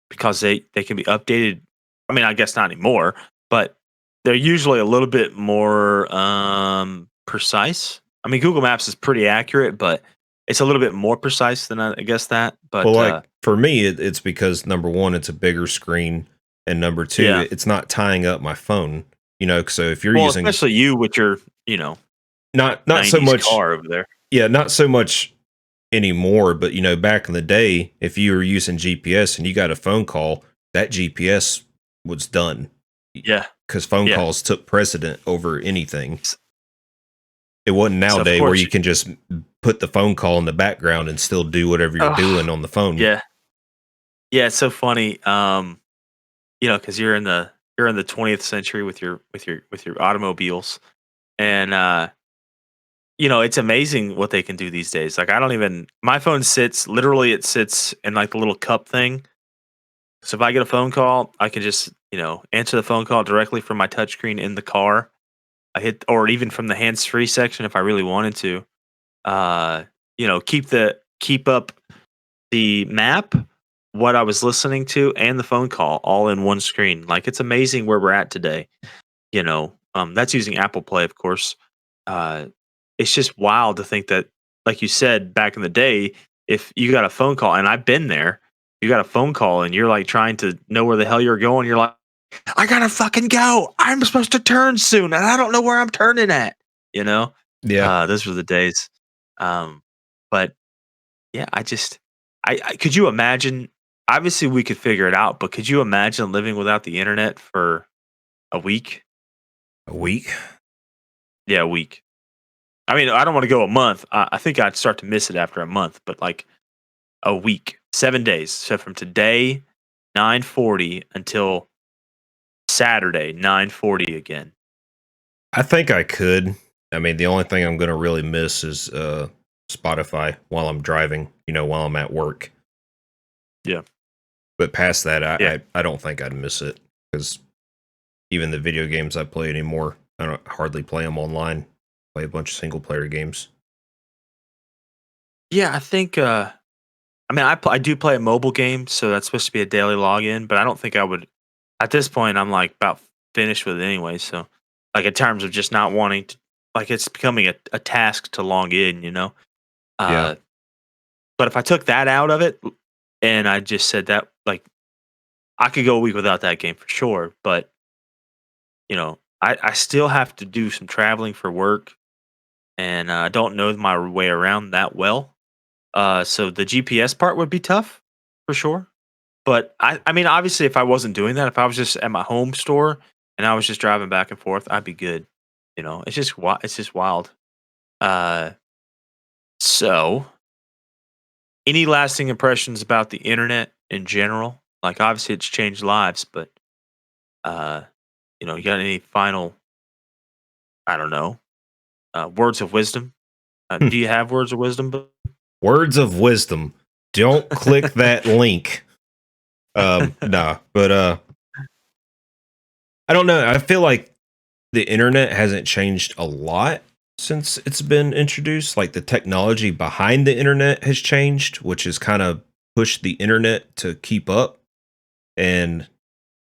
because they can be updated. I mean, I guess not anymore, but they're usually a little bit more precise. I mean, Google Maps is pretty accurate, but it's a little bit more precise than I guess that. Well, But like for me, it's because number one, it's a bigger screen, and number yeah, two, it's not tying up my phone. So if you're well, using especially you with your not so '90s much, car over there. yeah, not so much anymore, but back in the day, if you were using GPS and you got a phone call, that GPS was done Yeah, because phone yeah. calls took precedent over anything. It wasn't So of nowadays where course, you can just put the phone call in the background and still do whatever you're oh, doing on the phone. yeah, yeah. It's so funny. Because you're in the 20th century with your automobiles, and it's amazing what they can do these days. Like I don't even my phone sits literally it sits in like the little cup thing, So if I get a phone call, I can just, answer the phone call directly from my touchscreen in the car. I hit or even from the hands-free section if I really wanted to. Uh, keep up the map, what I was listening to, and the phone call all in one screen. Like, it's amazing where we're at today. That's using Apple Play, of course. Uh, it's just wild to think that, like you said, back in the day, if you got a phone call, and I've been there, you got a phone call and you're like trying to know where the hell you're going. You're like, I gotta fucking go. I'm supposed to turn soon, and I don't know where I'm turning at. You know, Yeah, those were the days. Um, but yeah, I could you imagine? Obviously, we could figure it out, but could you imagine living without the internet for a week? a week. Yeah, a week. I mean, I don't want to go a month. I think I'd start to miss it after a month, but like a week, 7 days. So from today, 9:40 until Saturday, 9:40 again. I think I could. I mean, the only thing I'm going to really miss is Spotify while I'm driving, while I'm at work. Yeah, But past that, yeah, I don't think I'd miss it because even the video games I play anymore, I don't hardly play them online. Play a bunch of single player games. yeah. I think. I mean, I do play a mobile game, so that's supposed to be a daily login. But I don't think I would. At this point, I'm like about finished with it anyway. So, like in terms of just not wanting to, like it's becoming a task to log in. Yeah. Uh, but if I took that out of it, and I just said that, like I could go a week without that game for sure. But I still have to do some traveling for work, and I don't know my way around that well. So the GPS part would be tough for sure. But I mean, obviously, if I wasn't doing that, if I was just at my home store and I was just driving back and forth, I'd be good. It's just wild. Uh, so any lasting impressions about the internet in general? Like, obviously, it's changed lives, but uh, you got any final, I don't know, words of wisdom? Do you have words of wisdom? Words of wisdom. Don't click that link. Nah, but I don't know. I feel like the internet hasn't changed a lot since it's been introduced. Like the technology behind the internet has changed, which has kind of pushed the internet to keep up. And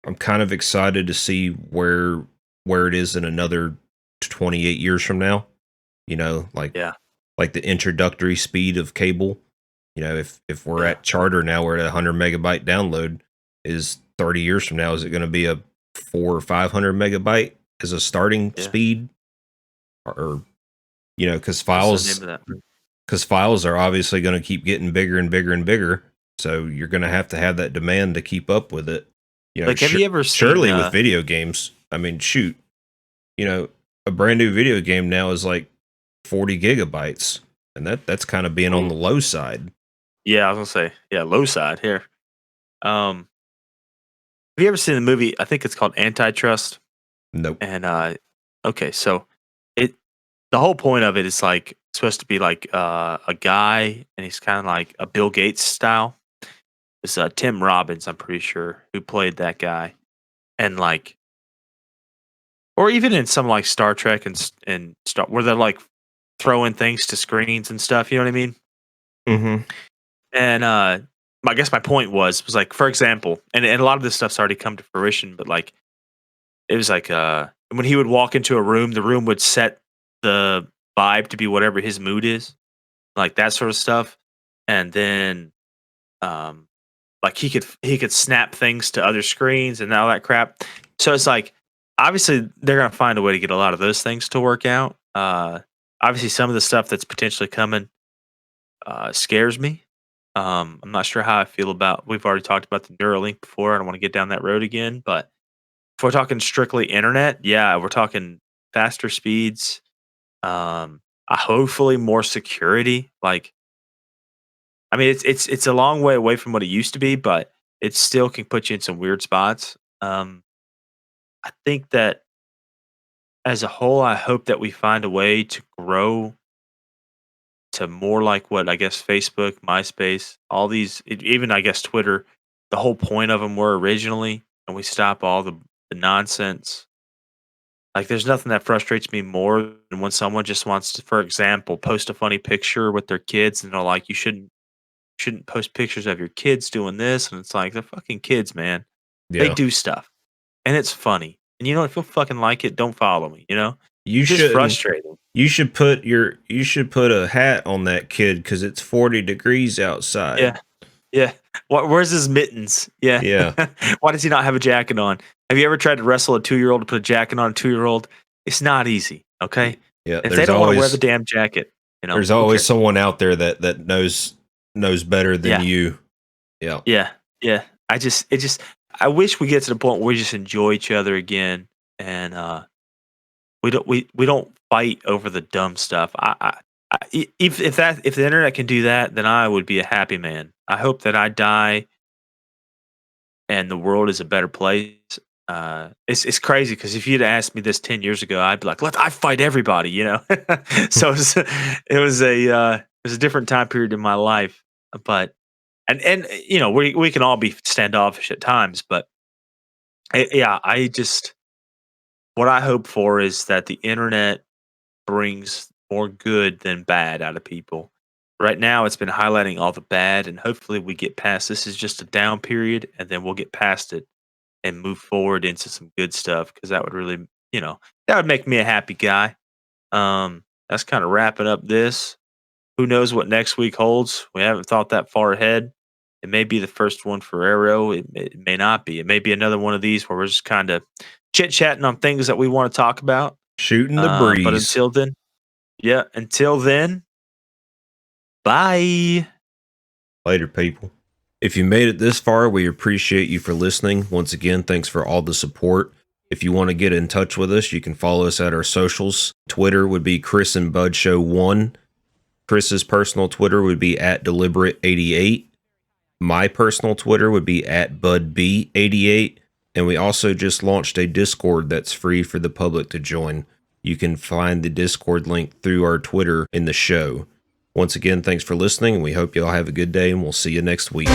I'm kind of excited to see where it is in another 28 years from now. You know, Yeah, like the introductory speed of cable. If we're yeah, at charter now, we're at 100 megabyte download. Is 30 years from now, is it going to be a 400 or 500 megabyte as a starting yeah. speed, or because What's the name of that? files are obviously going to keep getting bigger and bigger and bigger. So you're going to have that demand to keep up with it. Like, have you ever seen? Surely with video games, I mean, shoot, you know, a brand new video game now is like 40 gigabytes, and that's kind of being on Oh, the low side. yeah, I was gonna say, yeah, low side here. Um, have you ever seen the movie? I think it's called Antitrust. Nope. And okay, so it the whole point of it is like supposed to be like a guy, and he's kind of like a Bill Gates style. It's Tim Robbins, I'm pretty sure, who played that guy, and like, or even in some like Star Trek and Star, where they're like throwing things to screens and stuff. You know what I mean? Mm-hmm. And I guess my point was like, for example, and a lot of this stuff's already come to fruition, but like it was like when he would walk into a room, the room would set the vibe to be whatever his mood is, like that sort of stuff. And then um like he could snap things to other screens and all that crap. So it's like obviously they're gonna find a way to get a lot of those things to work out. Obviously some of the stuff that's potentially coming scares me. I'm not sure how I feel about. We've already talked about the Neuralink before. I don't want to get down that road again. But if we're talking strictly internet, yeah, we're talking faster speeds. Hopefully more security. Like, I mean, it's a long way away from what it used to be, but it still can put you in some weird spots. I think that as a whole, I hope that we find a way to grow to more like what I guess Facebook, MySpace, all these, even I guess Twitter. the whole point of them were originally, and we stop all the nonsense. Like, there's nothing that frustrates me more than when someone just wants to, for example, post a funny picture with their kids, and they're like, "You shouldn't post pictures of your kids doing this," and it's like, they're fucking kids, man. They Yeah. do stuff, and it's funny. And you know, if you fucking like it, don't follow me. You know, You it's just shouldn't. frustrating. You should put a hat on that kid because it's 40 degrees outside. Yeah, yeah. Where's his mittens? Yeah. Yeah. Why does he not have a jacket on? Have you ever tried to wrestle a 2-year-old to put a jacket on a 2-year-old? It's not easy. Okay. Yeah. If they don't want to wear the damn jacket, There's who always cares? someone out there that knows better than Yeah, you. Yeah. yeah, yeah. I wish we get to the point where we just enjoy each other again, and we don't fight over the dumb stuff. If the internet can do that, then I would be a happy man. I hope that I die and the world is a better place. It's crazy because if you'd asked me this 10 years ago, I'd be like, "Let I fight everybody," you know. So it was a different time period in my life, but you know, we can all be standoffish at times, but yeah, I just what I hope for is that the internet brings more good than bad out of people. Right now, it's been highlighting all the bad, and hopefully, we get past this. Is just a down period, and then we'll get past it and move forward into some good stuff because that would really, you know, that would make me a happy guy. That's kind of wrapping up this. Who knows what next week holds? We haven't thought that far ahead. It may be the first one for Arrow. It may not be. It may be another one of these where we're just kind of chit chatting on things that we want to talk about. Shooting the But breeze. until then, yeah, until then, bye. Later, people. If you made it this far, we appreciate you for listening. Once again, thanks for all the support. If you want to get in touch with us, you can follow us at our socials. Twitter would be Chris and Bud Show 1. Chris's personal Twitter would be at Deliberate88. My personal Twitter would be at BudB88. And we also just launched a Discord that's free for the public to join. You can find the Discord link through our Twitter in the show. Once again, thanks for listening, and we hope you all have a good day, and we'll see you next week.